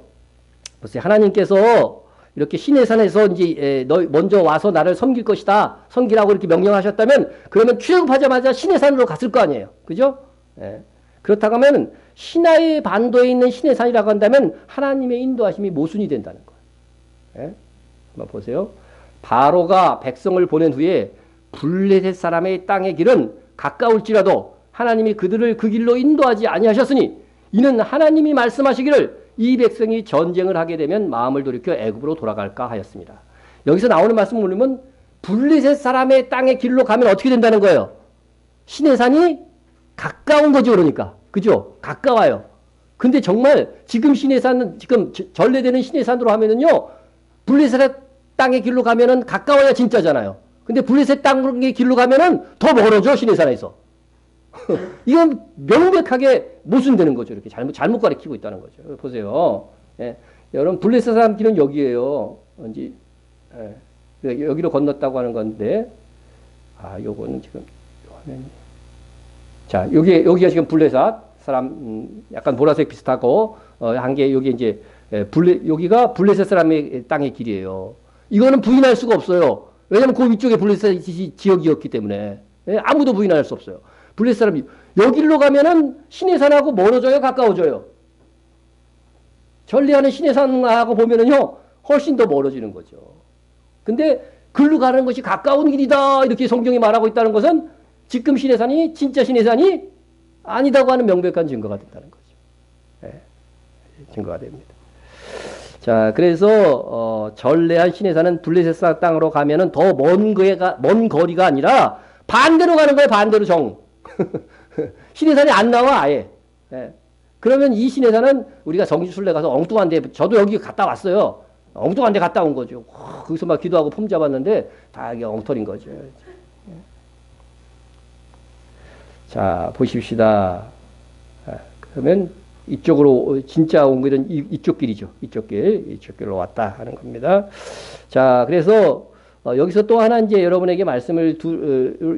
하나님께서 이렇게 시내산에서 이제 너 먼저 와서 나를 섬길 것이다, 섬기라고 이렇게 명령하셨다면 그러면 출애굽하자마자 시내산으로 갔을 거 아니에요. 그죠? 그렇다고 하면 시나이 반도에 있는 시내산이라고 한다면 하나님의 인도하심이 모순이 된다는 거예요. 한번 보세요. 바로가 백성을 보낸 후에 블레셋 사람의 땅의 길은 가까울지라도 하나님이 그들을 그 길로 인도하지 아니하셨으니 이는 하나님이 말씀하시기를 이 백성이 전쟁을 하게 되면 마음을 돌이켜 애굽으로 돌아갈까 하였습니다. 여기서 나오는 말씀을 보면 블레셋 사람의 땅의 길로 가면 어떻게 된다는 거예요? 시내산이 가까운 거죠. 그러니까. 그죠? 가까워요. 근데 정말 지금 시내산은 지금 전래되는 시내산으로 하면은요. 블레셋 땅의 길로 가면은 가까워야 진짜잖아요. 근데 블레셋 땅의 길로 가면은 더 멀어져 시내산에서. 이건 명백하게 모순되는 거죠. 이렇게 잘못 가리키고 있다는 거죠. 보세요. 여러분 블레셋 사람 길은 여기에요. 언제 여기로 건넜다고 하는 건데, 요거는 지금 화면이. 자, 여기가 지금 블레셋 사람 약간 보라색 비슷하고 한 개 여기 이제 여기가 블레셋 사람의 땅의 길이에요. 이거는 부인할 수가 없어요. 왜냐하면 그 위쪽에 블레셋 지역이었기 때문에 아무도 부인할 수 없어요. 블레셋 사람이 여기로 가면은 시내산하고 멀어져요, 가까워져요? 전례하는 시내산하고 보면은요 훨씬 더 멀어지는 거죠. 근데 글로 가는 것이 가까운 길이다 이렇게 성경이 말하고 있다는 것은 지금 시내산이 진짜 시내산이 아니다고 하는 명백한 증거가 된다는 거죠. 증거가 됩니다. 자, 그래서 전래한 시내산은 블레셋 땅으로 가면은 더 먼 거리가 아니라 반대로 가는 거예요. 반대로 시내산이 안 나와 아예. 그러면 이 시내산은 우리가 정지순례 가서 엉뚱한 데, 저도 여기 갔다 왔어요. 엉뚱한 데 갔다 온 거죠. 거기서 막 기도하고 폼 잡았는데 다 이게 엉터리인 거죠. 자, 보십시다. 그러면 이쪽으로 진짜 온 길은 이쪽 길이죠. 이쪽 길로 왔다 하는 겁니다. 자, 그래서 여기서 또 하나 이제 여러분에게 말씀을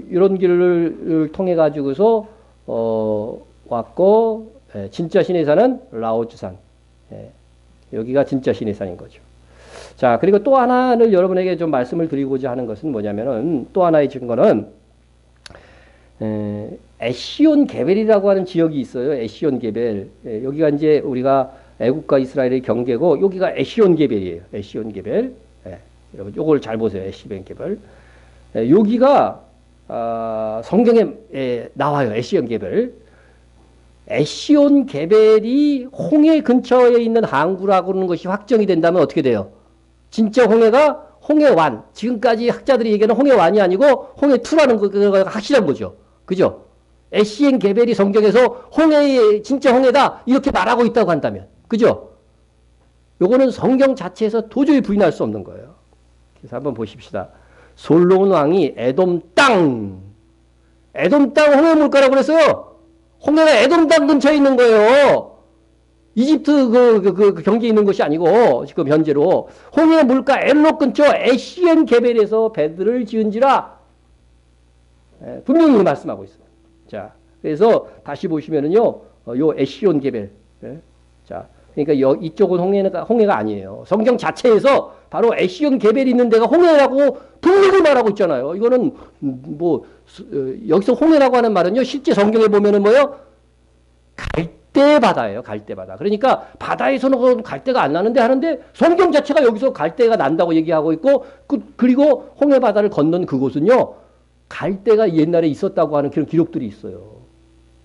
이런 길을 통해 가지고서 왔고, 진짜 시내산은 라오즈산. 여기가 진짜 시내산인 거죠. 자, 그리고 또 하나를 여러분에게 좀 말씀을 드리고자 하는 것은 뭐냐면은 또 하나의 증거는 에시온 게벨이라고 하는 지역이 있어요. 에시온 게벨. 여기가 이제 우리가 애국과 이스라엘의 경계고 여기가 에시온 게벨이에요. 에시온 게벨. 여러분 요걸 잘 보세요. 에시온 게벨. 여기가 성경에 나와요. 에시온 게벨. 에시온 게벨이 홍해 근처에 있는 항구라고 하는 것이 확정이 된다면 어떻게 돼요? 진짜 홍해가 홍해완. 지금까지 학자들이 얘기하는 홍해완이 아니고 홍해투라는 거가 확실한 거죠. 그죠? 에시엔 게벨이 성경에서 홍해의 진짜 홍해다 이렇게 말하고 있다고 한다면, 그죠? 요거는 성경 자체에서 도저히 부인할 수 없는 거예요. 그래서 한번 보십시다. 솔로몬 왕이 에돔 땅 홍해 물가라고 그랬어요. 홍해가 에돔 땅 근처에 있는 거예요. 이집트 그 경계에 있는 것이 아니고 지금 현재로 홍해 물가 엘록 근처 에시엔 게벨에서 배들을 지은지라 분명히 말씀하고 있어요. 자, 그래서 다시 보시면은요, 요 에시온 게벨. 자, 그러니까 이쪽은 홍해가 아니에요. 성경 자체에서 바로 에시온 게벨이 있는 데가 홍해라고 분명히 말하고 있잖아요. 이거는 여기서 홍해라고 하는 말은요, 실제 성경에 보면은 뭐요? 갈대바다예요. 갈대바다. 그러니까 바다에서는 갈대가 안 나는데 하는데 성경 자체가 여기서 갈대가 난다고 얘기하고 있고 그리고 홍해바다를 건넌 그곳은요, 갈대가 옛날에 있었다고 하는 그런 기록들이 있어요.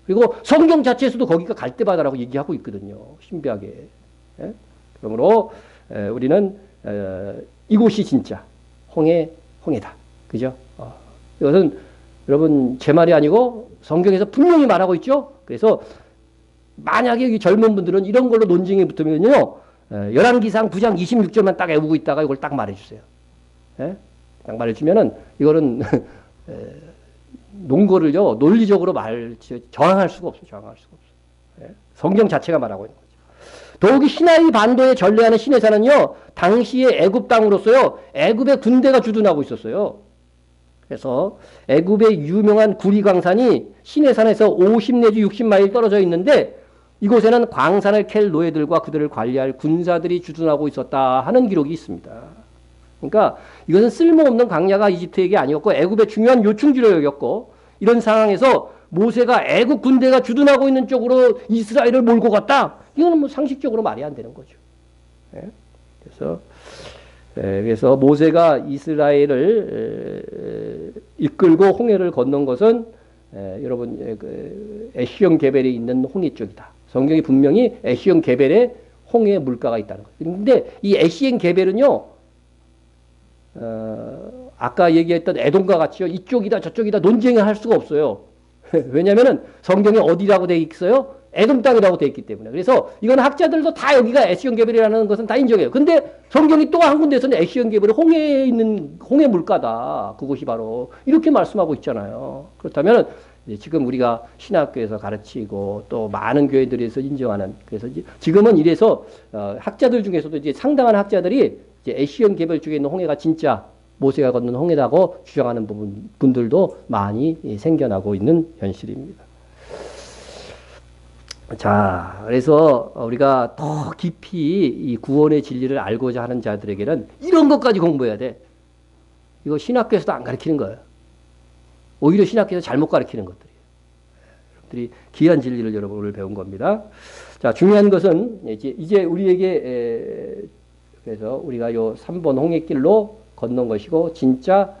그리고 성경 자체에서도 거기가 갈대바다라고 얘기하고 있거든요. 신비하게. 그러므로 우리는 이곳이 진짜 홍해다. 그죠? 이것은 여러분 제 말이 아니고 성경에서 분명히 말하고 있죠. 그래서 만약에 여기 젊은 분들은 이런 걸로 논쟁에 붙으면요, 열왕기상 9장 26절만 딱 외우고 있다가 이걸 딱 말해주세요. 딱 말해주면은 이거는 논거를요 논리적으로 저항할 수가 없어요. 저항할 수가 없어요. 성경 자체가 말하고 있는 거죠. 더욱이 시나이 반도에 전례하는 시내산은요, 당시의 애굽 땅으로서요, 애굽의 군대가 주둔하고 있었어요. 그래서 애굽의 유명한 구리광산이 시내산에서 50 내지 60마일 떨어져 있는데 이곳에는 광산을 캘 노예들과 그들을 관리할 군사들이 주둔하고 있었다 하는 기록이 있습니다. 그러니까 이것은 쓸모없는 광야가 이집트에게 아니었고 애굽의 중요한 요충지로 여겼고 이런 상황에서 모세가 애굽 군대가 주둔하고 있는 쪽으로 이스라엘을 몰고 갔다. 이거는 뭐 상식적으로 말이 안 되는 거죠. 예? 그래서 모세가 이스라엘을 이끌고 홍해를 건넌 것은 여러분 에시온 게벨이 있는 홍해 쪽이다. 성경이 분명히 에시온 게벨에 홍해 물가가 있다는 거예요. 그런데 이 에시온 게벨은요, 아까 얘기했던 에돔과 같이요, 이쪽이다 저쪽이다 논쟁을 할 수가 없어요. 왜냐하면은 성경에 어디라고 되어 있어요? 에돔 땅이라고 되어 있기 때문에. 그래서 이건 학자들도 다 여기가 에시온 게벨이라는 것은 다 인정해요. 근데 성경이 또 한 군데에서는 에시온 게벨이 홍해에 있는 홍해 물가다. 그곳이 바로 이렇게 말씀하고 있잖아요. 그렇다면 지금 우리가 신학교에서 가르치고 또 많은 교회들에서 인정하는, 그래서 지금은 이래서 학자들 중에서도 이제 상당한 학자들이 이제 에시온 게벨 쪽에 있는 홍해가 진짜 모세가 건넌 홍해라고 주장하는 분들도 많이 생겨나고 있는 현실입니다. 자, 그래서 우리가 더 깊이 이 구원의 진리를 알고자 하는 자들에게는 이런 것까지 공부해야 돼. 이거 신학교에서도 안 가르치는 거예요. 오히려 신학교에서 잘못 가르치는 것들이에요. 여러분들이 귀한 진리를 여러분 오늘 배운 겁니다. 자, 중요한 것은 이제 우리에게 그래서 우리가 요 3번 홍해길로 건넌 것이고 진짜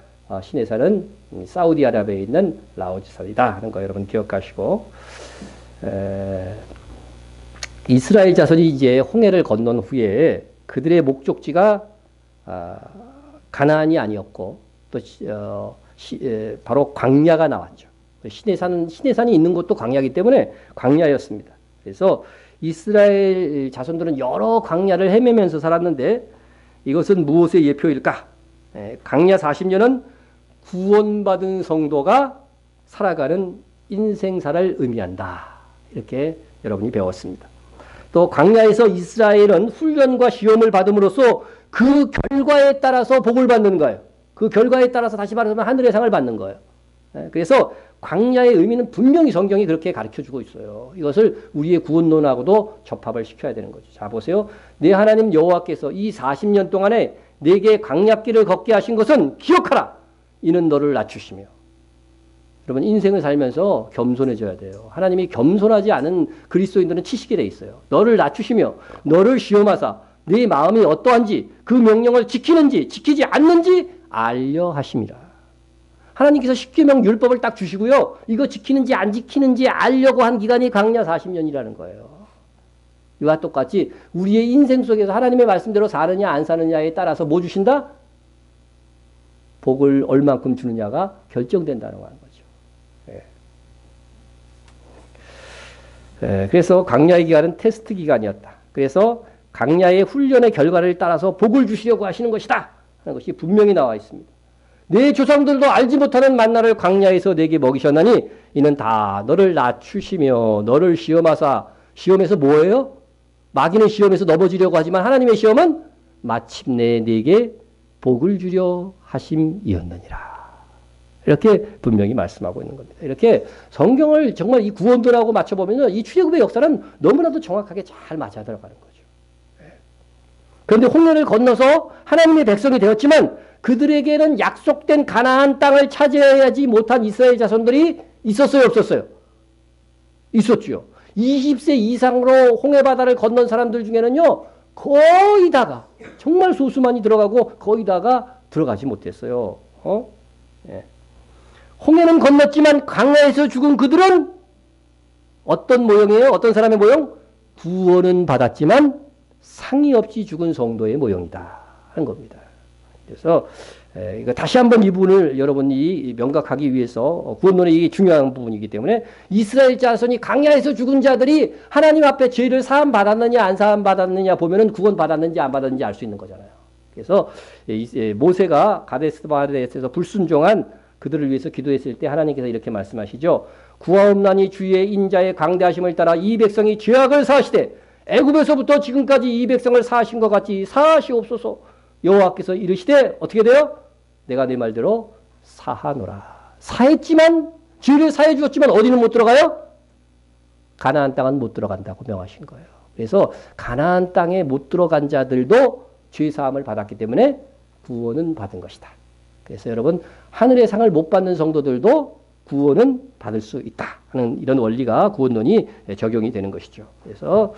시내산은 사우디아라비아에 있는 라오지산이다 하는 거 여러분 기억하시고, 이스라엘 자손이 이제 홍해를 건넌 후에 그들의 목적지가 가나안이 아니었고 또 바로 광야가 나왔죠. 시내산이 있는 곳도 광야이기 때문에 광야였습니다. 그래서 이스라엘 자손들은 여러 광야를 헤매면서 살았는데 이것은 무엇의 예표일까? 광야 40년은 구원받은 성도가 살아가는 인생사를 의미한다. 이렇게 여러분이 배웠습니다. 또 광야에서 이스라엘은 훈련과 시험을 받음으로써 그 결과에 따라서 복을 받는 거예요. 그 결과에 따라서 다시 말하면 하늘의 상을 받는 거예요. 그래서 광야의 의미는 분명히 성경이 그렇게 가르쳐주고 있어요. 이것을 우리의 구원론하고도 접합을 시켜야 되는 거죠. 자, 보세요. 내 하나님 여호와께서 이 40년 동안에 내게 광야길을 걷게 하신 것은 기억하라. 이는 너를 낮추시며. 여러분 인생을 살면서 겸손해져야 돼요. 하나님이 겸손하지 않은 그리스도인들은 치시게 돼 있어요. 너를 낮추시며 너를 시험하사 네 마음이 어떠한지 그 명령을 지키는지 지키지 않는지 알려 하심이라. 하나님께서 십계명 율법을 딱 주시고요. 이거 지키는지 안 지키는지 알려고 한 기간이 광야 40년이라는 거예요. 이와 똑같이 우리의 인생 속에서 하나님의 말씀대로 사느냐 안 사느냐에 따라서 뭐 주신다? 복을 얼만큼 주느냐가 결정된다는 거죠. 그래서 광야의 기간은 테스트 기간이었다. 그래서 광야의 훈련의 결과를 따라서 복을 주시려고 하시는 것이다 하는 것이 분명히 나와 있습니다. 내 조상들도 알지 못하는 만나를 광야에서 내게 먹이셨나니 이는 다 너를 낮추시며 너를 시험하사. 시험에서 뭐예요? 마귀는 시험에서 넘어지려고 하지만 하나님의 시험은 마침내 내게 복을 주려 하심이었느니라. 이렇게 분명히 말씀하고 있는 겁니다. 이렇게 성경을 정말 이 구원들하고 맞춰보면 이 출애굽의 역사는 너무나도 정확하게 잘 맞아 들어가는 거죠. 그런데 홍해를 건너서 하나님의 백성이 되었지만 그들에게는 약속된 가나안 땅을 차지해야지 못한 이스라엘 자손들이 있었어요, 없었어요? 있었죠. 20세 이상으로 홍해 바다를 건넌 사람들 중에는요, 거의 다가 정말 소수만이 들어가고 거의 다가 들어가지 못했어요. 예. 홍해는 건넜지만 광야에서 죽은 그들은 어떤 모형이에요? 어떤 사람의 모형? 구원은 받았지만 상이 없이 죽은 성도의 모형이다 하는 겁니다. 그래서 이거 다시 한번 이 부분을 여러분이 명각하기 위해서 구원론의 이게 중요한 부분이기 때문에 이스라엘 자손이 광야에서 죽은 자들이 하나님 앞에 죄를 사함 받았느냐 안 사함 받았느냐 보면은 구원 받았는지 안 받았는지 알 수 있는 거잖아요. 그래서 모세가 가데스 바네아에서 불순종한 그들을 위해서 기도했을 때 하나님께서 이렇게 말씀하시죠. 구하옵나니 주의 인자의 강대하심을 따라 이 백성이 죄악을 사하시되 애굽에서부터 지금까지 이 백성을 사하신 것 같이 사하시옵소서. 여호와께서 이르시되 어떻게 돼요? 내가 내 말대로 사하노라. 사했지만 죄를 사해 주었지만 어디는 못 들어가요? 가나안 땅은 못 들어간다고 명하신 거예요. 그래서 가나안 땅에 못 들어간 자들도 죄 사함을 받았기 때문에 구원은 받은 것이다. 그래서 여러분 하늘의 상을 못 받는 성도들도 구원은 받을 수 있다 하는 이런 원리가 구원론이 적용이 되는 것이죠. 그래서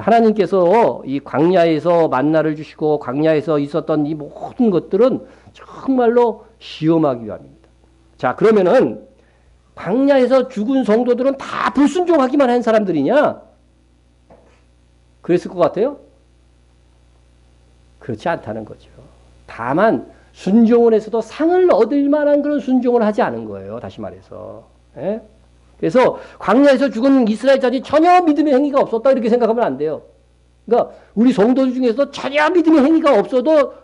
하나님께서 이 광야에서 만나를 주시고 광야에서 있었던 이 모든 것들은 정말로 시험하기 위함입니다. 자, 그러면은 광야에서 죽은 성도들은 다 불순종하기만 한 사람들이냐? 그랬을 것 같아요? 그렇지 않다는 거죠. 다만 순종을 해서도 상을 얻을 만한 그런 순종을 하지 않은 거예요. 다시 말해서. 예? 그래서 광야에서 죽은 이스라엘 자들이 전혀 믿음의 행위가 없었다 이렇게 생각하면 안 돼요. 그러니까 우리 성도들 중에서도 전혀 믿음의 행위가 없어도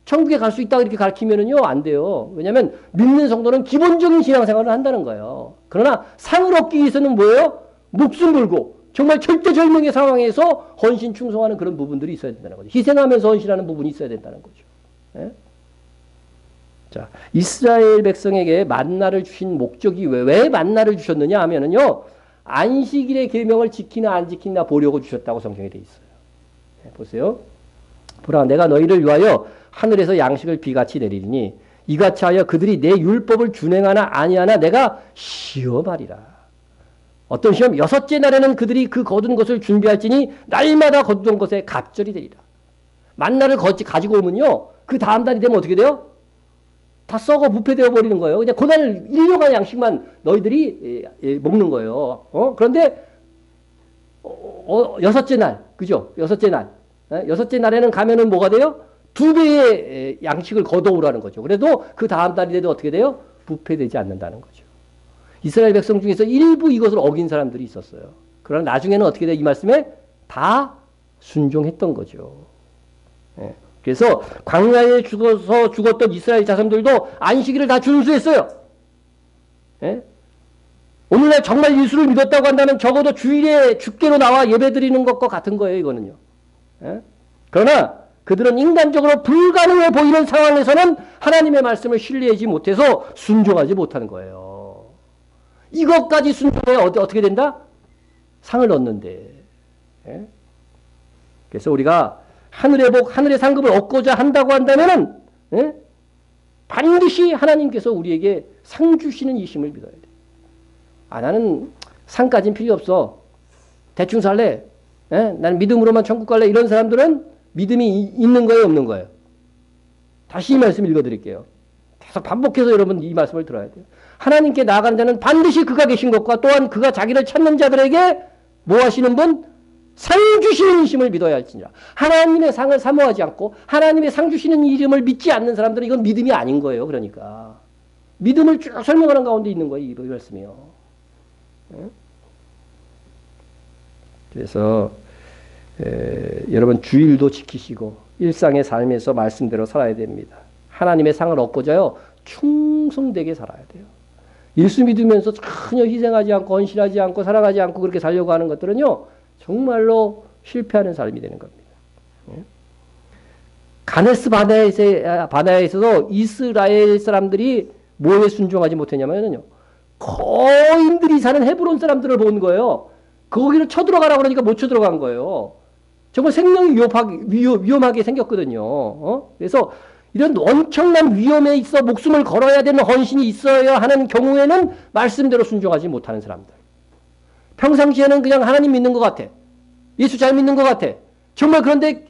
천국에 갈 수 있다 이렇게 가르치면은요 안 돼요. 왜냐하면 믿는 성도는 기본적인 신앙생활을 한다는 거예요. 그러나 상을 얻기 위해서는 뭐예요? 목숨 걸고 정말 절대절명의 상황에서 헌신 충성하는 그런 부분들이 있어야 된다는 거죠. 희생하면서 헌신하는 부분이 있어야 된다는 거죠. 예? 자, 이스라엘 백성에게 만나를 주신 목적이 왜 만나를 주셨느냐 하면은요, 안식일의 계명을 지키나 안 지키나 보려고 주셨다고 성경에 되어 있어요. 네, 보세요. 보라, 내가 너희를 위하여 하늘에서 양식을 비같이 내리니 이같이 하여 그들이 내 율법을 준행하나 아니하나 내가 시험하리라. 어떤 시험? 여섯째 날에는 그들이 그 거둔 것을 준비할지니 날마다 거두던 것에 갑절이 되리라. 만나를 가지고 오면요, 그 다음 달이 되면 어떻게 돼요? 다 썩어 부패되어 버리는 거예요. 그냥 그날 1년간 양식만 너희들이 먹는 거예요. 그런데 여섯째 날, 그죠? 여섯째 날, 여섯째 날에는 가면은 뭐가 돼요? 2배의 양식을 거둬오라는 거죠. 그래도 그 다음 달이 돼도 어떻게 돼요? 부패되지 않는다는 거죠. 이스라엘 백성 중에서 일부 이것을 어긴 사람들이 있었어요. 그러나 나중에는 어떻게 돼요? 이 말씀에 다 순종했던 거죠. 예. 그래서 광야에 죽었던 이스라엘 자손들도 안식일을 다 준수했어요. 예? 오늘날 정말 예수를 믿었다고 한다면 적어도 주일에 주께로 나와 예배드리는 것과 같은 거예요. 이거는요. 예? 그러나 그들은 인간적으로 불가능해 보이는 상황에서는 하나님의 말씀을 신뢰하지 못해서 순종하지 못하는 거예요. 이것까지 순종해야 어떻게 된다? 상을 얻는데. 예? 그래서 우리가 하늘의 복, 하늘의 상급을 얻고자 한다고 한다면은, 예? 반드시 하나님께서 우리에게 상 주시는 이심을 믿어야 돼. 아, 나는 상까진 필요 없어. 대충 살래. 예? 나는 믿음으로만 천국 갈래. 이런 사람들은 믿음이 있는 거예요, 없는 거예요? 다시 이 말씀 읽어드릴게요. 계속 반복해서 여러분 이 말씀을 들어야 돼요. 하나님께 나아가는 자는 반드시 그가 계신 것과 또한 그가 자기를 찾는 자들에게 뭐 하시는 분? 상 주시는 이심을 믿어야 할지니라. 하나님의 상을 사모하지 않고 하나님의 상 주시는 이름을 믿지 않는 사람들은 이건 믿음이 아닌 거예요. 그러니까 믿음을 쭉 설명하는 가운데 있는 거예요. 이 말씀이요. 그래서 여러분 주일도 지키시고 일상의 삶에서 말씀대로 살아야 됩니다. 하나님의 상을 얻고자요 충성되게 살아야 돼요. 예수 믿으면서 전혀 희생하지 않고 헌신하지 않고 살아가지 않고 그렇게 살려고 하는 것들은요 정말로 실패하는 삶이 되는 겁니다. 가네스 바네아에서도 이스라엘 사람들이 뭐에 순종하지 못했냐면요. 거인들이 사는 헤브론 사람들을 본 거예요. 거기를 쳐들어가라고 그러니까 못 쳐들어간 거예요. 정말 생명이 위험하게 생겼거든요. 그래서 이런 엄청난 위험에 있어 목숨을 걸어야 되는 헌신이 있어야 하는 경우에는 말씀대로 순종하지 못하는 사람들. 평상시에는 그냥 하나님 믿는 것 같아. 예수 잘 믿는 것 같아. 정말 그런데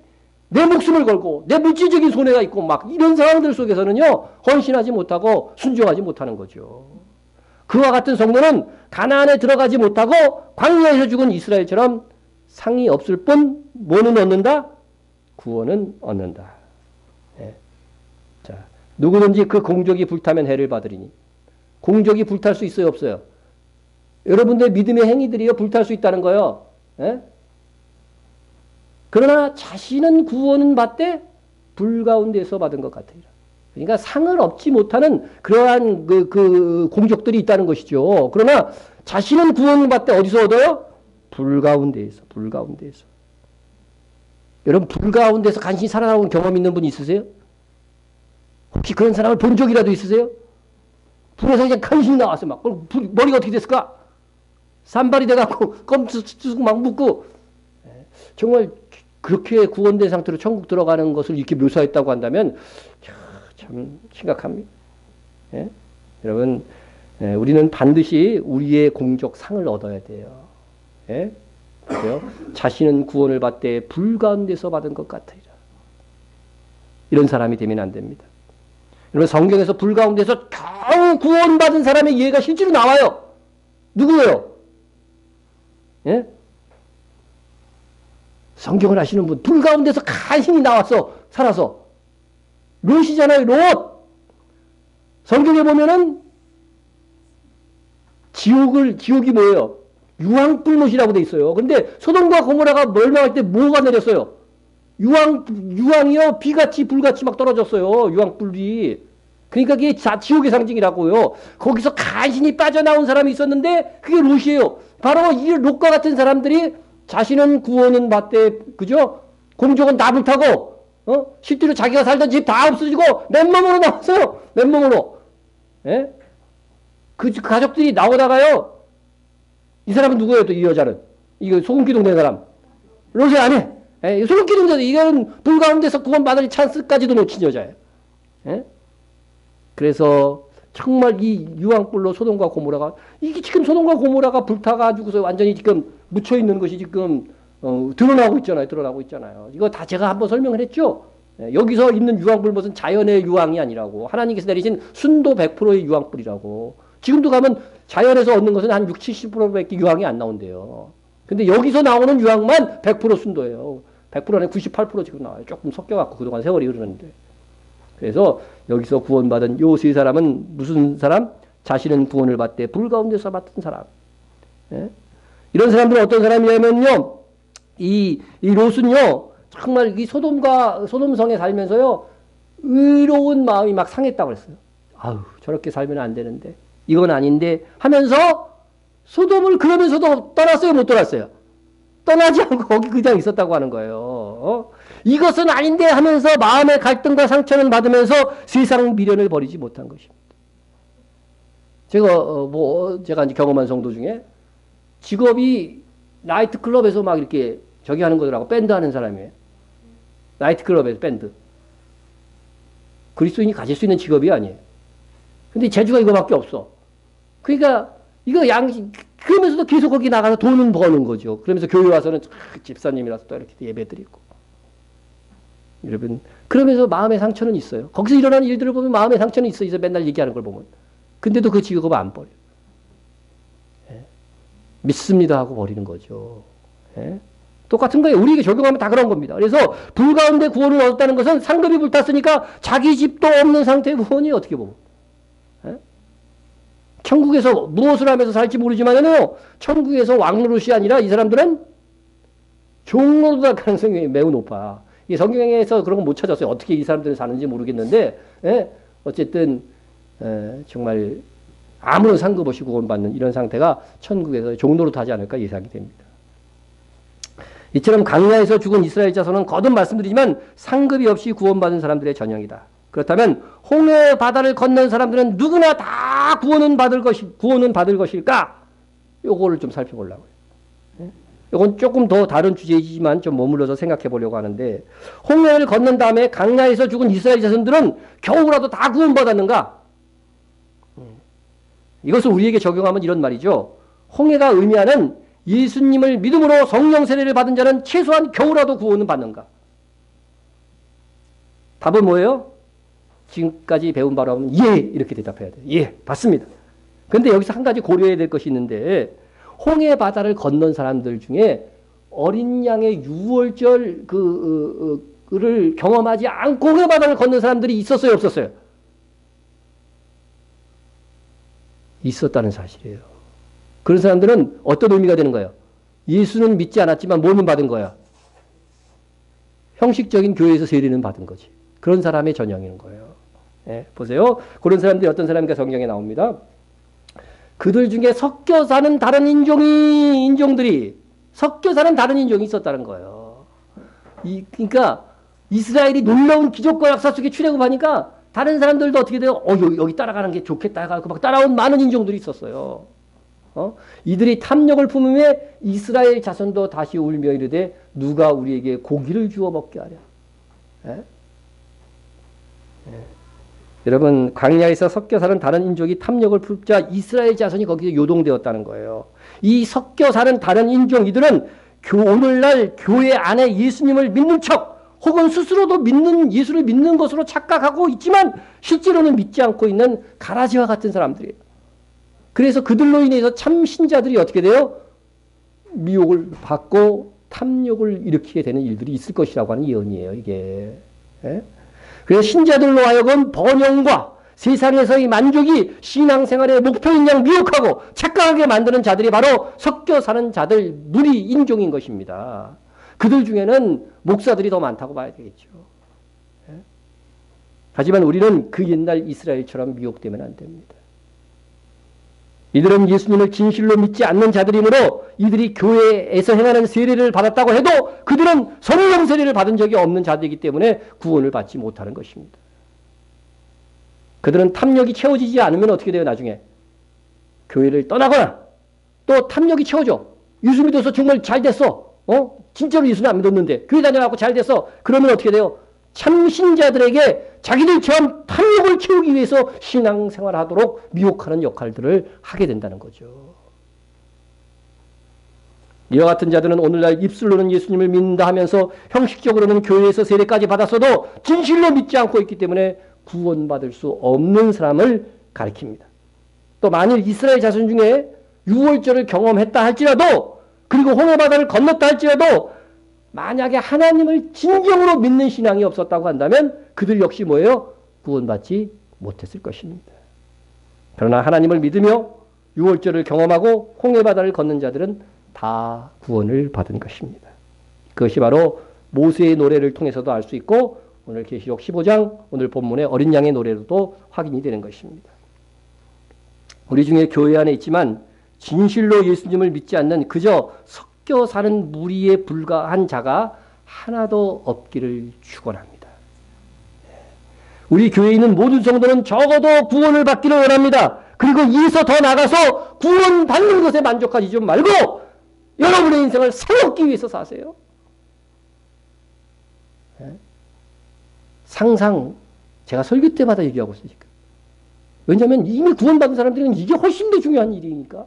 내 목숨을 걸고 내 물질적인 손해가 있고 막 이런 상황들 속에서는요. 헌신하지 못하고 순종하지 못하는 거죠. 그와 같은 성도는 가나안에 들어가지 못하고 광야에서 죽은 이스라엘처럼 상이 없을 뿐 뭐는 얻는다? 구원은 얻는다. 네. 자, 누구든지 그 공적이 불타면 해를 받으리니. 공적이 불탈 수 있어요, 없어요? 여러분들의 믿음의 행위들이요 불탈 수 있다는 거예요. 예? 그러나 자신은 구원은 받되 불 가운데서 받은 것 같으리라. 그러니까 상을 얻지 못하는 그러한 그 공적들이 있다는 것이죠. 그러나 자신은 구원을 받되 어디서 얻어요? 불 가운데에서, 불 가운데에서. 여러분, 불 가운데서 간신히 살아나온 경험 있는 분 있으세요? 혹시 그런 사람을 본 적이라도 있으세요? 불에서 그냥 간신히 나왔어요. 막 머리가 어떻게 됐을까? 산발이 돼갖고 껌쑥 막 묶고 정말 그렇게 구원된 상태로 천국 들어가는 것을 이렇게 묘사했다고 한다면 참 심각합니다. 예? 여러분, 우리는 반드시 우리의 공적 상을 얻어야 돼요. 예? 그래요? 자신은 구원을 받되 불 가운데서 받은 것 같으리라. 이런 사람이 되면 안 됩니다. 여러분, 성경에서 불 가운데서 겨우 구원받은 사람의 예가 실제로 나와요. 누구예요? 예? 성경을 아시는 분, 불 가운데서 간신히 나왔어, 살아서. 롯이잖아요, 롯! 성경에 보면은, 지옥이 뭐예요? 유황불못이라고 돼 있어요. 근데 소돔과 고모라가 멸망할 때 뭐가 내렸어요? 유황이요, 비같이 불같이 막 떨어졌어요. 유황불이. 그러니까 그게 지옥의 상징이라고요. 거기서 간신히 빠져나온 사람이 있었는데, 그게 롯이에요. 바로 이 롯과 같은 사람들이 자신은 구원은 받되, 그죠? 공적은 다 불타고, 실제로 자기가 살던 집 다 없어지고, 맨몸으로 나왔어요. 맨몸으로. 예? 그 가족들이 나오다가요, 이 사람은 누구예요, 또 이 여자는? 이거 소금기둥 된 사람. 롯이 아니. 예? 소금기둥 된, 이건 불 가운데서 구원받을 찬스까지도 놓친 여자예요. 예? 그래서, 정말 이 유황불로 소돔과 고모라가, 이게 지금 소돔과 고모라가 불타가지고서 완전히 지금 묻혀있는 것이 지금, 드러나고 있잖아요. 드러나고 있잖아요. 이거 다 제가 한번 설명을 했죠. 여기서 있는 유황불못은 자연의 유황이 아니라고. 하나님께서 내리신 순도 100%의 유황불이라고. 지금도 가면 자연에서 얻는 것은 한 60, 70%밖에 유황이 안 나온대요. 근데 여기서 나오는 유황만 100% 순도예요. 100% 안에 98% 지금 나와요. 조금 섞여갖고 그동안 세월이 흐르는데. 그래서 여기서 구원받은 요 세 사람은 무슨 사람? 자신은 구원을 받되 불 가운데서 받은 사람. 예? 이런 사람들은 어떤 사람이냐면요. 이 롯은요. 정말 이 소돔성에 살면서요. 의로운 마음이 막 상했다고 그랬어요. 아유, 저렇게 살면 안 되는데. 이건 아닌데 하면서 소돔을 그러면서도 떠났어요, 못 떠났어요? 떠나지 않고 거기 그냥 있었다고 하는 거예요. 이것은 아닌데 하면서 마음의 갈등과 상처는 받으면서 세상 미련을 버리지 못한 것입니다. 제가 이제 경험한 성도 중에 직업이 나이트클럽에서 막 이렇게 저기 하는 거더라고. 밴드 하는 사람이에요. 나이트클럽에서 밴드. 그리스도인이 가질 수 있는 직업이 아니에요. 근데 재주가 이거밖에 없어. 그러니까 이거 그러면서도 계속 거기 나가서 돈은 버는 거죠. 그러면서 교회 와서는 집사님이라서 또 이렇게 예배 드리고. 여러분, 그러면서 마음의 상처는 있어요. 거기서 일어나는 일들을 보면 마음의 상처는 있어. 이제 맨날 얘기하는 걸 보면. 근데도 그 직업을 안 버려. 예? 믿습니다 하고 버리는 거죠. 예? 똑같은 거예요. 우리에게 적용하면 다 그런 겁니다. 그래서 불 가운데 구원을 얻었다는 것은 상급이 불탔으니까 자기 집도 없는 상태의 구원이 어떻게 보면. 예? 천국에서 무엇을 하면서 살지 모르지만요. 천국에서 왕노릇이 아니라 이 사람들은 종로도 할 가능성이 매우 높아. 이 성경에서 그런 거 못 찾았어요. 어떻게 이 사람들은 사는지 모르겠는데, 예? 어쨌든 정말 아무런 상급 없이 구원받는 이런 상태가 천국에서 종로로 하지 않을까 예상이 됩니다. 이처럼 광야에서 죽은 이스라엘 자손은 거듭 말씀드리지만 상급이 없이 구원받은 사람들의 전형이다. 그렇다면 홍해 바다를 건넌 사람들은 누구나 다 구원은 받을 것일까? 요거를 좀 살펴보려고요. 이건 조금 더 다른 주제이지만 좀 머물러서 생각해 보려고 하는데, 홍해를 건넌 다음에 광야에서 죽은 이스라엘 자손들은 겨우라도 다 구원받았는가? 이것을 우리에게 적용하면 이런 말이죠. 홍해가 의미하는 예수님을 믿음으로 성령 세례를 받은 자는 최소한 겨우라도 구원은 받는가? 답은 뭐예요? 지금까지 배운 바로 하면 예! 이렇게 대답해야 돼요. 예! 받습니다. 그런데 여기서 한 가지 고려해야 될 것이 있는데, 홍해 바다를 건넌 사람들 중에 어린 양의 유월절 를 경험하지 않고 홍해 바다를 건넌 사람들이 있었어요, 없었어요? 있었다는 사실이에요. 그런 사람들은 어떤 의미가 되는 거예요? 예수는 믿지 않았지만 뭐는 받은 거야? 형식적인 교회에서 세례는 받은 거지. 그런 사람의 전형인 거예요. 예, 보세요. 그런 사람들이 어떤 사람인가 성경에 나옵니다. 그들 중에 섞여 사는 다른 인종들이 섞여 사는 다른 인종이 있었다는 거예요. 그러니까 이스라엘이 놀라운 기적과 역사 속에 출애굽하니까 다른 사람들도 어떻게 돼요? 여기 따라가는 게 좋겠다 해가지고 막 따라온 많은 인종들이 있었어요. 이들이 탐욕을 품음에 이스라엘 자손도 다시 울며 이르되 누가 우리에게 고기를 주워 먹게 하랴. 예? 예. 여러분 광야에서 섞여 사는 다른 인종이 탐욕을 품자 이스라엘 자손이 거기에 요동되었다는 거예요. 이 섞여 사는 다른 인종 이들은 오늘날 교회 안에 예수님을 믿는 척 혹은 스스로도 예수를 믿는 것으로 착각하고 있지만 실제로는 믿지 않고 있는 가라지와 같은 사람들이에요. 그래서 그들로 인해서 참 신자들이 어떻게 돼요? 미혹을 받고 탐욕을 일으키게 되는 일들이 있을 것이라고 하는 예언이에요. 이게. 예? 그래서 신자들로 하여금 번영과 세상에서의 만족이 신앙생활의 목표인 양 미혹하고 착각하게 만드는 자들이 바로 섞여 사는 자들, 무리 인종인 것입니다. 그들 중에는 목사들이 더 많다고 봐야 되겠죠. 예? 하지만 우리는 그 옛날 이스라엘처럼 미혹되면 안 됩니다. 이들은 예수님을 진실로 믿지 않는 자들이므로 이들이 교회에서 행하는 세례를 받았다고 해도 그들은 성령 세례를 받은 적이 없는 자들이기 때문에 구원을 받지 못하는 것입니다. 그들은 탐욕이 채워지지 않으면 어떻게 돼요? 나중에 교회를 떠나거나 또 탐욕이 채워져. 예수 믿어서 정말 잘 됐어. 진짜로 예수는 안 믿었는데 교회 다녀갖고 잘 됐어. 그러면 어떻게 돼요? 참신자들에게 자기들처럼 탐욕을 채우기 위해서 신앙생활하도록 미혹하는 역할들을 하게 된다는 거죠. 이와 같은 자들은 오늘날 입술로는 예수님을 믿는다 하면서 형식적으로는 교회에서 세례까지 받았어도 진실로 믿지 않고 있기 때문에 구원받을 수 없는 사람을 가리킵니다. 또 만일 이스라엘 자손 중에 유월절을 경험했다 할지라도 그리고 홍해바다를 건넜다 할지라도 만약에 하나님을 진정으로 믿는 신앙이 없었다고 한다면 그들 역시 뭐예요? 구원받지 못했을 것입니다. 그러나 하나님을 믿으며 유월절을 경험하고 홍해바다를 걷는 자들은 다 구원을 받은 것입니다. 그것이 바로 모세의 노래를 통해서도 알 수 있고 오늘 계시록 15장 오늘 본문의 어린 양의 노래로도 확인이 되는 것입니다. 우리 중에 교회 안에 있지만 진실로 예수님을 믿지 않는 그저 섞여 사는 무리에 불과한 자가 하나도 없기를 축원합니다. 우리 교회에 있는 모든 성도는 적어도 구원을 받기를 원합니다. 그리고 이에서 더 나가서 구원받는 것에 만족하지 좀 말고 여러분의 인생을 살기 위해서 사세요. 상상 제가 설교 때마다 얘기하고 있으니까. 왜냐하면 이미 구원받은 사람들은 이게 훨씬 더 중요한 일이니까.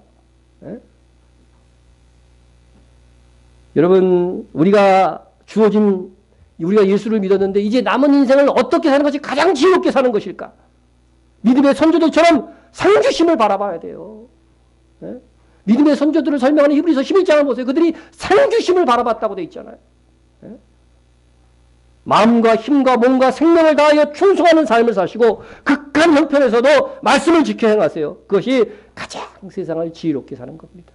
여러분 우리가 예수를 믿었는데 이제 남은 인생을 어떻게 사는 것이 가장 지혜롭게 사는 것일까? 믿음의 선조들처럼 상주심을 바라봐야 돼요. 믿음의 선조들을 설명하는 히브리서 11장을 보세요. 그들이 상주심을 바라봤다고 되어 있잖아요. 마음과 힘과 몸과 생명을 다하여 충성하는 삶을 사시고 극한 형편에서도 말씀을 지켜 행하세요. 그것이 가장 세상을 지혜롭게 사는 겁니다.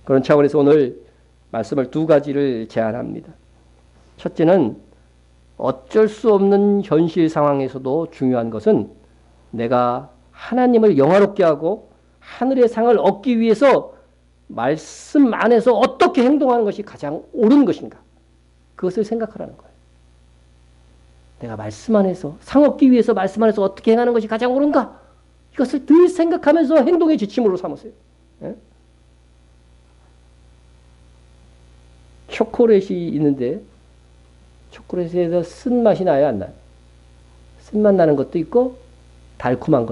그런 차원에서 오늘 말씀을 두 가지를 제안합니다. 첫째는 어쩔 수 없는 현실 상황에서도 중요한 것은 내가 하나님을 영화롭게 하고 하늘의 상을 얻기 위해서 말씀 안에서 어떻게 행동하는 것이 가장 옳은 것인가. 그것을 생각하라는 거예요. 내가 말씀 안에서 상 얻기 위해서 말씀 안에서 어떻게 행하는 것이 가장 옳은가. 이것을 늘 생각하면서 행동의 지침으로 삼으세요. 초콜릿이 있는데 초콜릿에서 쓴맛이 나요? 안 나요? 쓴맛 나는 것도 있고 달콤한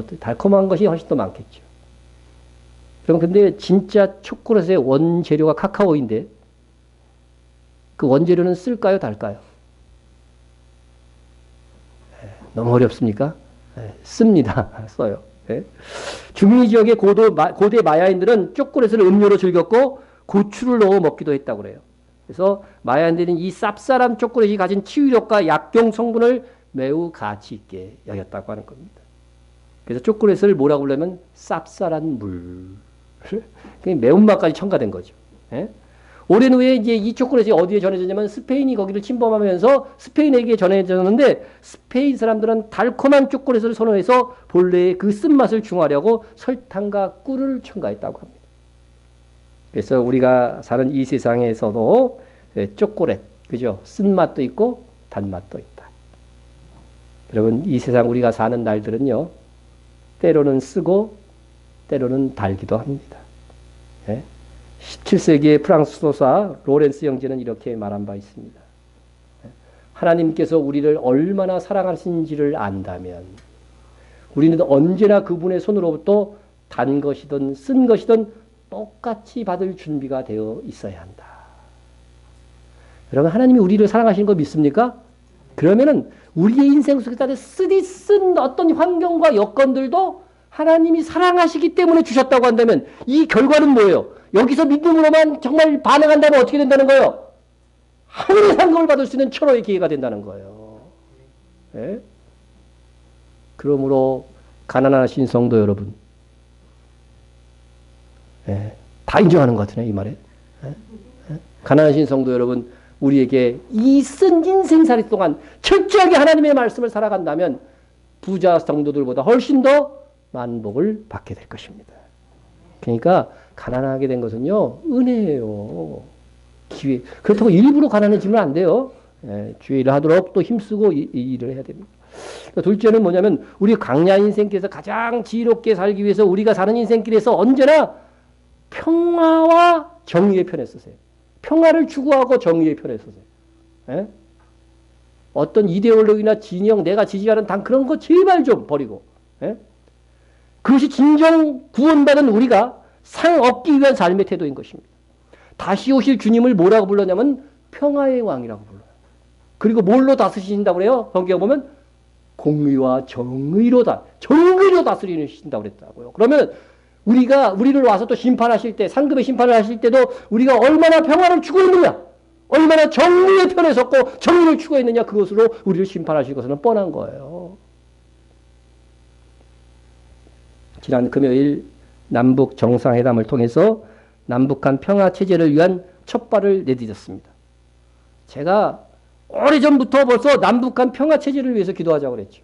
것이 훨씬 더 많겠죠. 그럼 근데 진짜 초콜릿의 원재료가 카카오인데 그 원재료는 쓸까요? 달까요? 너무 어렵습니까? 씁니다. 써요. 중미 지역의 고대 마야인들은 초콜릿을 음료로 즐겼고 고추를 넣어 먹기도 했다고 그래요. 그래서 마야인들은 이 쌉쌀한 초콜릿이 가진 치유력과 약용 성분을 매우 가치 있게 여겼다고 하는 겁니다. 그래서 초콜릿을 뭐라고 부르냐면 쌉쌀한 물. 매운맛까지 첨가된 거죠. 오랜 후에 이제 이 초콜릿이 어디에 전해졌냐면 스페인이 거기를 침범하면서 스페인에게 전해졌는데 스페인 사람들은 달콤한 초콜릿을 선호해서 본래의 그 쓴맛을 중화하려고 설탕과 꿀을 첨가했다고 합니다. 그래서 우리가 사는 이 세상에서도 초콜릿, 그죠? 쓴맛도 있고 단맛도 있다. 여러분, 이 세상 우리가 사는 날들은요, 때로는 쓰고 때로는 달기도 합니다. 예? 17세기의 프랑스 소사 로렌스 형제는 이렇게 말한 바 있습니다. 하나님께서 우리를 얼마나 사랑하시는지를 안다면 우리는 언제나 그분의 손으로부터 단 것이든 쓴 것이든 똑같이 받을 준비가 되어 있어야 한다. 여러분, 하나님이 우리를 사랑하시는 거 믿습니까? 그러면은 우리의 인생 속에 쓴 어떤 환경과 여건들도 하나님이 사랑하시기 때문에 주셨다고 한다면 이 결과는 뭐예요? 여기서 믿음으로만 정말 반응한다면 어떻게 된다는 거예요? 하늘의 상급을 받을 수 있는 천호의 기회가 된다는 거예요. 예? 그러므로 가난하신 성도 여러분, 예, 다 인정하는 것 같으네 이 말에. 예? 예? 가난하신 성도 여러분, 우리에게 이 쓴 인생살이 동안 철저하게 하나님의 말씀을 살아간다면 부자 성도들보다 훨씬 더 만복을 받게 될 것입니다. 그러니까 가난하게 된 것은요, 은혜예요. 기회. 그렇다고 일부러 가난해지면 안 돼요. 예, 주의를 하도록 또 힘쓰고 일을 해야 됩니다. 둘째는 뭐냐면 우리 강야 인생길에서 가장 지혜롭게 살기 위해서 우리가 사는 인생길에서 언제나 평화와 정의의 편에 서세요. 평화를 추구하고 정의의 편에 서세요. 예? 어떤 이데올로기나 진영, 내가 지지하는 당 그런 거 제발 좀 버리고. 예? 그것이 진정 구원받은 우리가 상 얻기 위한 삶의 태도인 것입니다. 다시 오실 주님을 뭐라고 불렀냐면 평화의 왕이라고 불러요. 그리고 뭘로 다스리신다고 그래요? 성경에 보면 공의와 정의로 다스리는 신다고 그랬다고요. 그러면 우리를 와서 또 심판하실 때, 상급의 심판을 하실 때도 우리가 얼마나 평화를 추구했느냐, 얼마나 정의의 편에 섰고 정의를 추구했느냐, 그것으로 우리를 심판하실 것은 뻔한 거예요. 지난 금요일 남북 정상회담을 통해서 남북한 평화 체제를 위한 첫발을 내딛었습니다. 제가 오래전부터 벌써 남북한 평화 체제를 위해서 기도하자고 그랬죠.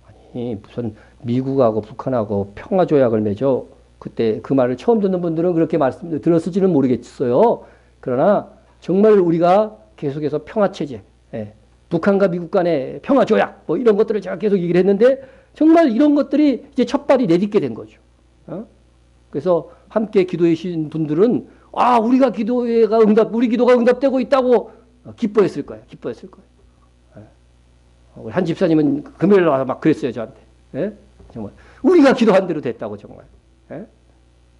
아니, 무슨 미국하고 북한하고 평화 조약을 맺어. 그때 그 말을 처음 듣는 분들은 그렇게 들었을지는 모르겠어요. 그러나 정말 우리가 계속해서 평화 체제, 예, 북한과 미국 간의 평화 조약, 뭐 이런 것들을 제가 계속 얘기를 했는데 정말 이런 것들이 이제 첫발이 내딛게 된 거죠. 그래서 함께 기도해 주신 분들은 우리 기도가 응답되고 있다고 기뻐했을 거예요. 우리 한 집사님은 금요일 와서 막 그랬어요, 저한테. 예? 정말 우리가 기도한 대로 됐다고 정말. 예?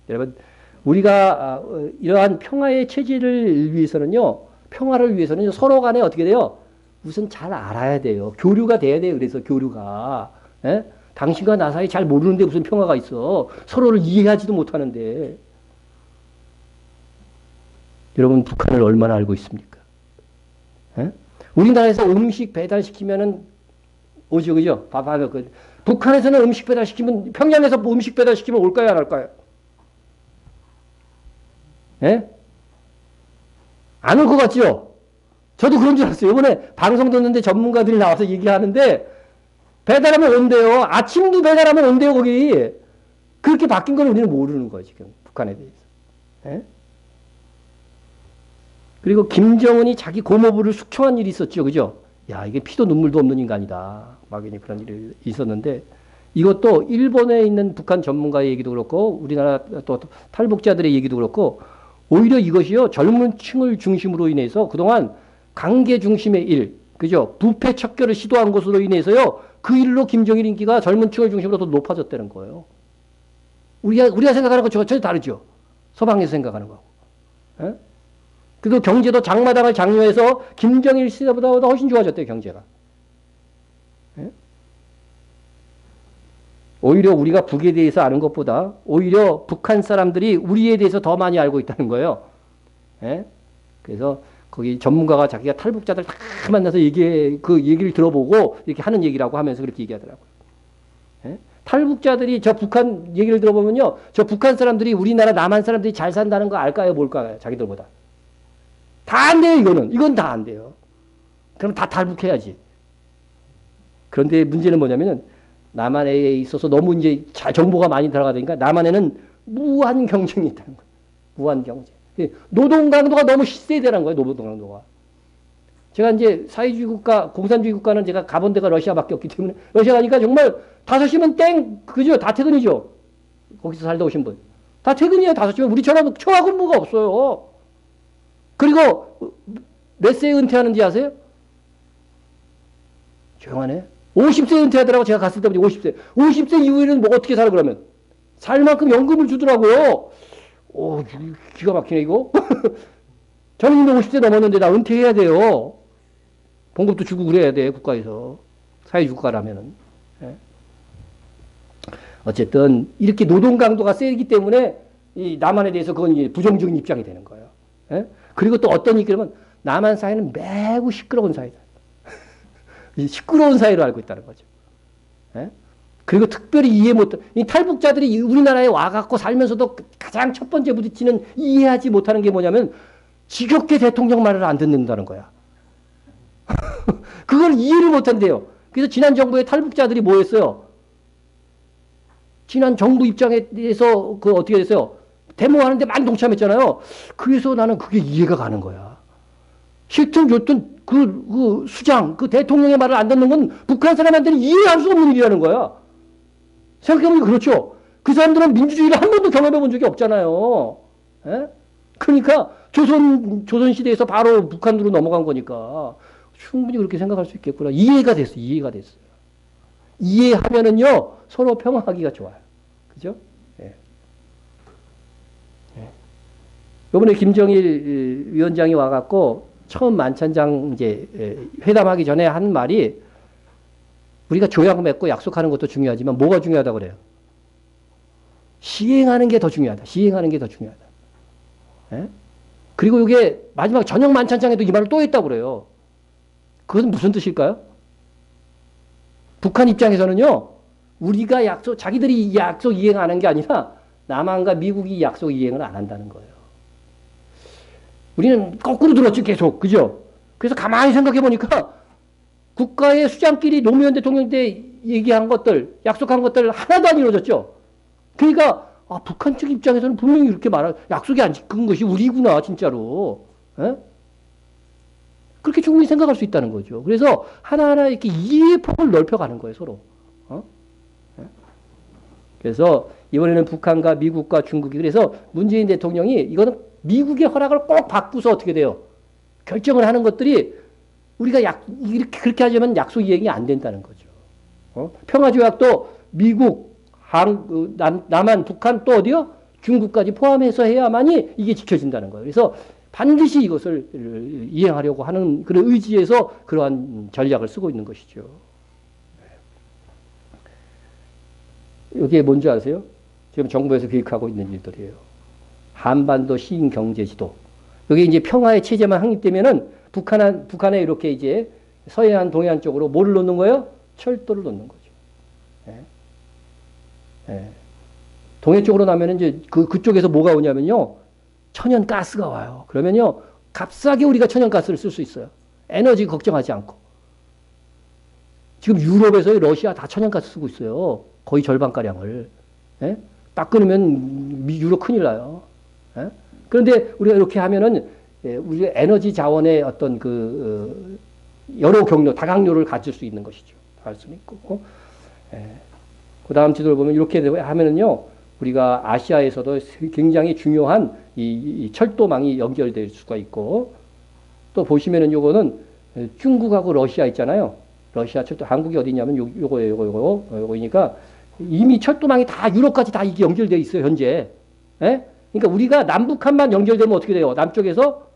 여러분, 우리가 이러한 평화의 체제를 위해서는요, 평화를 위해서는 서로 간에 어떻게 돼요? 우선 잘 알아야 돼요. 교류가 돼야 돼요. 그래서 교류가. 예? 당신과 나 사이 잘 모르는데 무슨 평화가 있어. 서로를 이해하지도 못하는데. 여러분, 북한을 얼마나 알고 있습니까? 예? 우리나라에서 음식 배달시키면은 오죠, 그죠? 북한에서는 음식 배달시키면, 평양에서 음식 배달시키면 올까요, 안 올까요? 예? 안 올 것 같죠? 저도 그런 줄 알았어요. 이번에 방송 듣는데 전문가들이 나와서 얘기하는데, 배달하면 온대요. 아침도 배달하면 온대요, 거기. 그렇게 바뀐 걸 우리는 모르는 거예요, 지금. 북한에 대해서. 예? 그리고 김정은이 자기 고모부를 숙청한 일이 있었죠. 그죠? 야, 이게 피도 눈물도 없는 인간이다. 막연히 그런 일이 있었는데, 이것도 일본에 있는 북한 전문가의 얘기도 그렇고, 우리나라 또 탈북자들의 얘기도 그렇고, 오히려 이것이요, 젊은 층을 중심으로 인해서 그동안 강계 중심의 일, 그죠? 부패 척결을 시도한 것으로 인해서요, 그 일로 김정일 인기가 젊은 층을 중심으로 더 높아졌다는 거예요. 우리가 생각하는 거 전혀 다르죠? 서방에서 생각하는 거하고. 예? 그리고 경제도 장마당을 장려해서 김정일 시대보다 훨씬 좋아졌대요, 경제가. 예? 오히려 우리가 북에 대해서 아는 것보다 오히려 북한 사람들이 우리에 대해서 더 많이 알고 있다는 거예요. 예? 그래서 거기 전문가가 자기가 탈북자들 다 만나서 그 얘기를 들어보고 이렇게 하는 얘기라고 하면서 그렇게 얘기하더라고요. 예? 탈북자들이 저 북한 얘기를 들어보면요, 저 북한 사람들이 우리나라 남한 사람들이 잘 산다는 거 알까요, 뭘까요, 자기들보다? 다 안 돼요, 이거는. 이건 다 안 돼요. 그럼 다 탈북해야지. 그런데 문제는 뭐냐면은 남한에 있어서 너무 이제 정보가 많이 들어가니까 남한에는 무한 경쟁이 있다는 거예요. 무한 경쟁. 노동 강도가 너무 세대라는 거예요, 노동 강도가. 제가 이제 사회주의 국가, 공산주의 국가는 제가 가본 데가 러시아밖에 없기 때문에 러시아 가니까 정말 5시면 땡, 그죠? 다 퇴근이죠. 거기서 살다 오신 분. 다 퇴근이에요, 5시면. 우리처럼 초과 근무가 없어요. 그리고 몇 세에 은퇴하는지 아세요? 조용하네. 50세 은퇴하더라고. 제가 갔을 때부터 50세. 50세 이후에는 뭐 어떻게 살아 그러면? 살 만큼 연금을 주더라고요. 오, 기가 막히네 이거. 저는 이미 50세 넘었는데 나 은퇴해야 돼요. 봉급도 주고 그래야 돼, 국가에서. 사회주의 국가라면은. 예? 어쨌든 이렇게 노동 강도가 세기 때문에 이 남한에 대해서 그건 이제 부정적인 입장이 되는 거예요. 예? 그리고 또 어떤 얘기냐면 남한 사회는 매우 시끄러운 사회다. 시끄러운 사회로 알고 있다는 거죠. 예? 그리고 특별히 이해 못한, 이 탈북자들이 우리나라에 와갖고 살면서도 가장 첫 번째 부딪히는 이해하지 못하는 게 뭐냐면 지겹게 대통령 말을 안 듣는다는 거야. 그걸 이해를 못한대요. 그래서 지난 정부의 탈북자들이 뭐 했어요? 지난 정부 입장에 대해서 그 어떻게 됐어요? 데모하는데 많이 동참했잖아요. 그래서 나는 그게 이해가 가는 거야. 싫든 좋든 그 수장, 그 대통령의 말을 안 듣는 건 북한 사람한테는 이해할 수 없는 일이라는 거야. 생각해보니까 그렇죠. 그 사람들은 민주주의를 한 번도 경험해 본 적이 없잖아요. 에? 그러니까 조선시대에서 바로 북한으로 넘어간 거니까 충분히 그렇게 생각할 수 있겠구나. 이해가 됐어요. 이해가 됐어요. 이해하면은요, 서로 평화하기가 좋아요. 그죠? 예. 예. 요번에 김정일 위원장이 와갖고 처음 만찬장 이제 회담하기 전에 한 말이 우리가 조약 맺고 약속하는 것도 중요하지만 뭐가 중요하다고 그래요? 시행하는 게 더 중요하다. 시행하는 게 더 중요하다. 예? 그리고 이게 마지막 저녁 만찬장에도 이 말을 또 했다고 그래요. 그것은 무슨 뜻일까요? 북한 입장에서는요, 우리가 자기들이 약속 이행하는 게 아니라 남한과 미국이 약속 이행을 안 한다는 거예요. 우리는 거꾸로 들었지, 계속. 그죠? 그래서 가만히 생각해 보니까 국가의 수장끼리 노무현 대통령 때 얘기한 것들, 약속한 것들 하나도 안 이루어졌죠. 그러니까, 북한 측 입장에서는 분명히 이렇게 약속이 안 지킨 것이 우리구나, 진짜로. 에? 그렇게 충분히 생각할 수 있다는 거죠. 그래서 하나하나 이렇게 이해의 폭을 넓혀가는 거예요, 서로. 그래서 이번에는 북한과 미국과 중국이, 그래서 문재인 대통령이 이거는 미국의 허락을 꼭 받고서 어떻게 돼요? 결정을 하는 것들이 우리가 이렇게 그렇게 하자면 약속 이행이 안 된다는 거죠. 평화조약도 미국, 남한, 북한 또 어디요? 중국까지 포함해서 해야만이 이게 지켜진다는 거예요. 그래서 반드시 이것을 이행하려고 하는 그런 의지에서 그러한 전략을 쓰고 있는 것이죠. 이게 뭔지 아세요? 지금 정부에서 계획하고 있는 일들이에요. 한반도 시인경제지도. 여기 이제 평화의 체제만 확립되면은 북한에 이렇게 이제 서해안, 동해안 쪽으로 뭐를 놓는 거예요? 철도를 놓는 거죠. 예. 예. 동해 쪽으로 나면은 이제 그쪽에서 뭐가 오냐면요. 천연가스가 와요. 그러면요. 값싸게 우리가 천연가스를 쓸 수 있어요. 에너지 걱정하지 않고. 지금 유럽에서 러시아 다 천연가스 쓰고 있어요. 거의 절반가량을. 예? 딱 끊으면 유럽 큰일 나요. 예? 그런데 우리가 이렇게 하면은 우리 에너지 자원의 어떤 여러 경로, 다각료를 가질 수 있는 것이죠. 할 수는 있고. 그 다음 지도를 보면 이렇게 하면은요, 우리가 아시아에서도 굉장히 중요한 이 철도망이 연결될 수가 있고, 또 보시면은 요거는 중국하고 러시아 있잖아요. 러시아 철도, 한국이 어디냐면 요거니까 이미 철도망이 다 유럽까지 다 이게 연결되어 있어요, 현재. 예? 그러니까 우리가 남북한만 연결되면 어떻게 돼요? 남쪽에서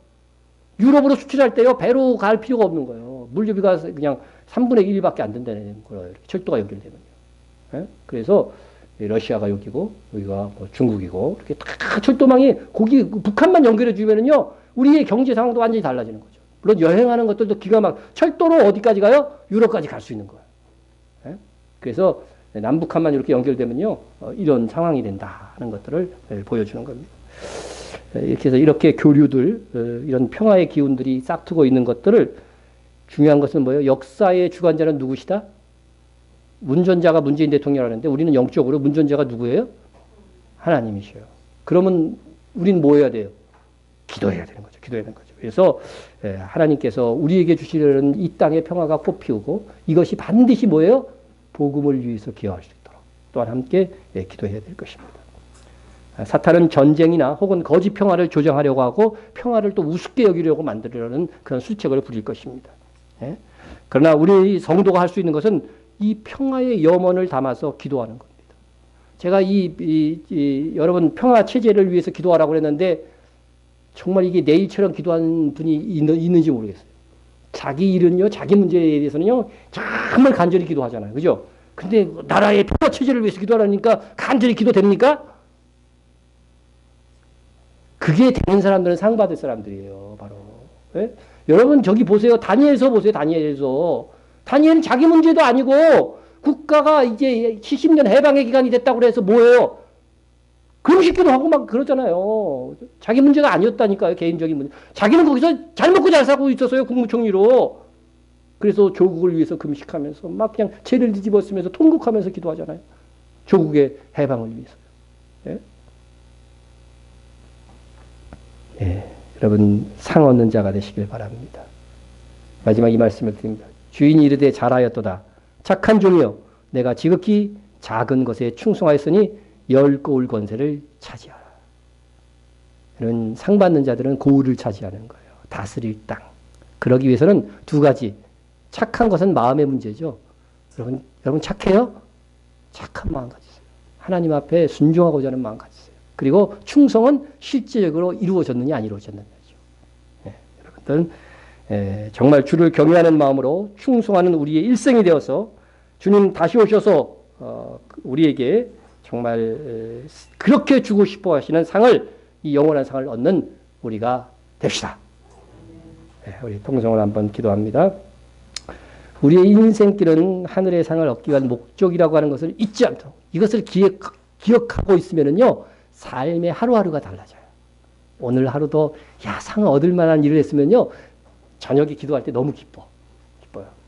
유럽으로 수출할 때요, 배로 갈 필요가 없는 거예요. 물류비가 그냥 3분의 1밖에 안 된다는 거예요. 이렇게 철도가 연결되면요. 예? 그래서 러시아가 여기고, 여기가 뭐 중국이고, 이렇게 다 철도망이 북한만 연결해 주면은요, 우리의 경제 상황도 완전히 달라지는 거죠. 물론 여행하는 것들도 기가 철도로 어디까지 가요? 유럽까지 갈 수 있는 거예요. 예? 그래서 남북한만 이렇게 연결되면요, 이런 상황이 된다는 것들을 보여주는 겁니다. 이렇게 해서 이렇게 교류들, 이런 평화의 기운들이 싹트고 있는 것들을 중요한 것은 뭐예요? 역사의 주관자는 누구시다? 문전자가 문재인 대통령이라는데 우리는 영적으로 문전자가 누구예요? 하나님이셔요. 그러면 우리는 뭐 해야 돼요? 기도해야 되는 거죠. 기도해야 되는 거죠. 그래서 하나님께서 우리에게 주시려는 이 땅의 평화가 꽃피우고 이것이 반드시 뭐예요? 복음을 위해서 기여할 수 있도록 또한 함께 기도해야 될 것입니다. 사탄은 전쟁이나 혹은 거짓 평화를 조정하려고 하고 평화를 또 우습게 여기려고 만들려는 그런 수책을 부릴 것입니다. 그러나 우리 성도가 할 수 있는 것은 이 평화의 염원을 담아서 기도하는 겁니다. 제가 여러분 평화 체제를 위해서 기도하라고 했는데 정말 이게 내 일처럼 기도하는 분이 있는지 모르겠어요. 자기 일은요, 자기 문제에 대해서는요, 정말 간절히 기도하잖아요. 그죠? 근데 나라의 평화 체제를 위해서 기도하라니까 간절히 기도됩니까? 그게 되는 사람들은 상 받을 사람들이에요, 바로. 예? 여러분, 저기 보세요. 다니엘서 보세요, 다니엘서. 다니엘은 자기 문제도 아니고, 국가가 이제 70년 해방의 기간이 됐다고 그래서 뭐예요? 금식기도 하고 막 그러잖아요. 자기 문제가 아니었다니까요, 개인적인 문제. 자기는 거기서 잘 먹고 잘 살고 있었어요, 국무총리로. 그래서 조국을 위해서 금식하면서 막 그냥 죄를 뒤집어 쓰면서 통곡하면서 기도하잖아요. 조국의 해방을 위해서. 예? 예, 여러분 상 얻는 자가 되시길 바랍니다. 마지막 이 말씀을 드립니다. 주인이 이르되 잘하였도다. 착한 종이여 내가 지극히 작은 것에 충성하였으니 10고을 권세를 차지하라. 이런 상 받는 자들은 고을을 차지하는 거예요. 다스릴 땅. 그러기 위해서는 두 가지. 착한 것은 마음의 문제죠. 여러분 착해요? 착한 마음 가지세요. 하나님 앞에 순종하고자 하는 마음 가지세요. 그리고 충성은 실제적으로 이루어졌느냐 안 이루어졌느냐죠. 여러분들 정말 주를 경외하는 마음으로 충성하는 우리의 일생이 되어서 주님 다시 오셔서 우리에게 정말 그렇게 주고 싶어 하시는 상을, 이 영원한 상을 얻는 우리가 됩시다. 우리 통성을 한번 기도합니다. 우리의 인생길은 하늘의 상을 얻기 위한 목적이라고 하는 것을 잊지 않도록, 이것을 기억하고 있으면요 삶의 하루하루가 달라져요. 오늘 하루도 상을 얻을 만한 일을 했으면요 저녁에 기도할 때 너무 기뻐요.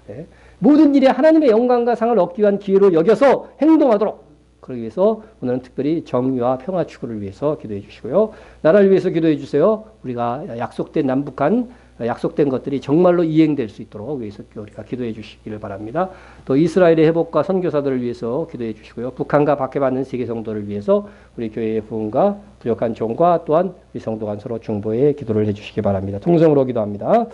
네. 모든 일에 하나님의 영광과 상을 얻기 위한 기회로 여겨서 행동하도록, 그러기 위해서 오늘은 특별히 정의와 평화 추구를 위해서 기도해 주시고요. 나라를 위해서 기도해 주세요. 우리가 약속된 남북한 약속된 것들이 정말로 이행될 수 있도록 위해서 우리가 기도해 주시기를 바랍니다. 또 이스라엘의 회복과 선교사들을 위해서 기도해 주시고요. 북한과 박해받는 세계 성도를 위해서 우리 교회의 부흥과 부족한 종과 또한 우리 성도 간 서로 중보에 기도를 해 주시기 바랍니다. 통성으로 기도합니다.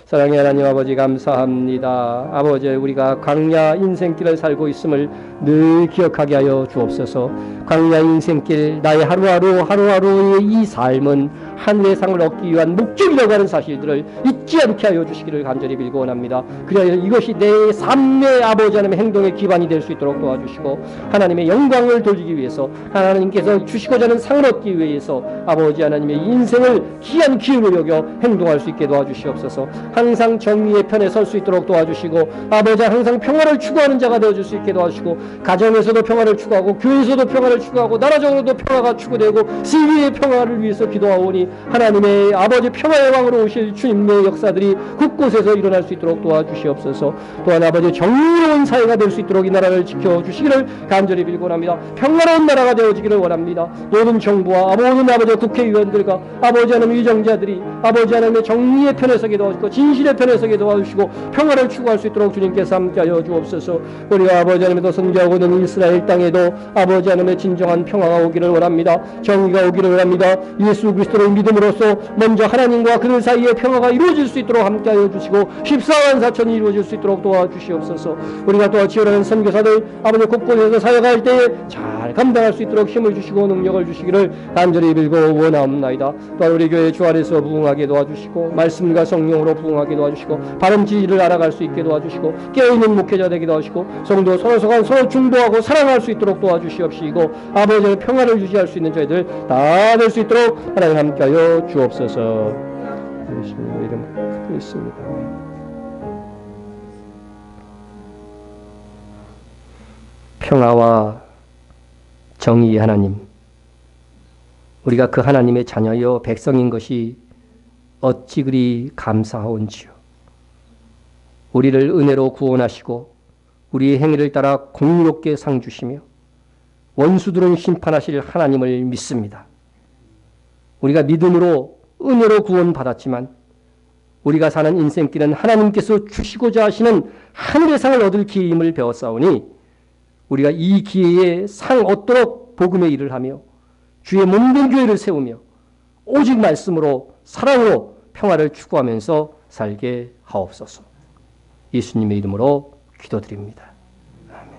사랑의 하나님 아버지 감사합니다. 아버지 우리가 광야 인생길을 살고 있음을 늘 기억하게 하여 주옵소서. 광야 인생길 나의 하루하루의 이 삶은 하늘의 상을 얻기 위한 목적이라고 하는 사실들을 잊지 않게 하여 주시기를 간절히 빌고 원합니다. 그래야 이것이 내 삶의 아버지 하나님의 행동의 기반이 될 수 있도록 도와주시고 하나님의 영광을 돌리기 위해서 하나님께서 주시고자 하는 상을 얻기 위해서 아버지 하나님의 인생을 귀한 기회로 여겨 행동할 수 있게 도와주시옵소서. 항상 정의의 편에 설 수 있도록 도와주시고 아버지 항상 평화를 추구하는 자가 되어줄 수 있게 도와주시고 가정에서도 평화를 추구하고 교회에서도 평화를 추구하고 나라적으로도 평화가 추구되고 세계의 평화를 위해서 기도하오니 하나님의 아버지 평화의 왕으로 오실 주님의 역사들이 곳곳에서 일어날 수 있도록 도와주시옵소서. 또한 아버지 정의로운 사회가 될 수 있도록 이 나라를 지켜주시기를 간절히 빌고 합니다. 평화로운 나라가 되어지기를 원합니다. 모든 정부와 모든 아버지 국회의원들과 아버지 하나님 위정자들이 아버지 하나님의 정의의 편에 서게 도와주시고 진실의 편에 서게 도와주시고 평화를 추구할 수 있도록 주님께서 함께하여 주옵소서. 우리가 아버지 하나님도 선교하고 있는 이스라엘 땅에도 아버지 하나님의 진정한 평화가 오기를 원합니다. 정의가 오기를 원합니다. 예수 그리스도를 믿음으로써 먼저 하나님과 그들 사이에 평화가 이루어질 수 있도록 함께하여 주시고 14만 4천이 이루어질 수 있도록 도와주시옵소서. 우리가 또 지원하는 선교사들 아버지 곳곳에서 사역할 때에 잘 감당할 수 있도록 힘을 주시고 능력을 주시기를 간절히 빌고 원하옵나이다. 또한 우리 교회 주 안에서 부흥하게 도와주시고 말씀과 성령으로 부흥하게 도와주시고 바른 진리를 알아갈 수 있게 도와주시고 깨어있는 목회자 되게 도와주시고 성도 서로 중보하고 사랑할 수 있도록 도와주시옵시고 아버지의 평화를 유지할 수 있는 저희들 다 될 수 있도록 하나님 함께하여 주옵소서. 예수님의 이름으로 기도했습니다. 평화와 정의의 하나님, 우리가 그 하나님의 자녀여 백성인 것이 어찌 그리 감사하온지요. 우리를 은혜로 구원하시고 우리의 행위를 따라 공의롭게 상 주시며 원수들은 심판하실 하나님을 믿습니다. 우리가 믿음으로 은혜로 구원받았지만 우리가 사는 인생길은 하나님께서 주시고자 하시는 하늘의 상을 얻을 기회임을 배웠사오니 우리가 이 기회에 상 얻도록 복음의 일을 하며 주의 몸된 교회를 세우며 오직 말씀으로 사랑으로 평화를 추구하면서 살게 하옵소서. 예수님의 이름으로 기도드립니다. 아멘.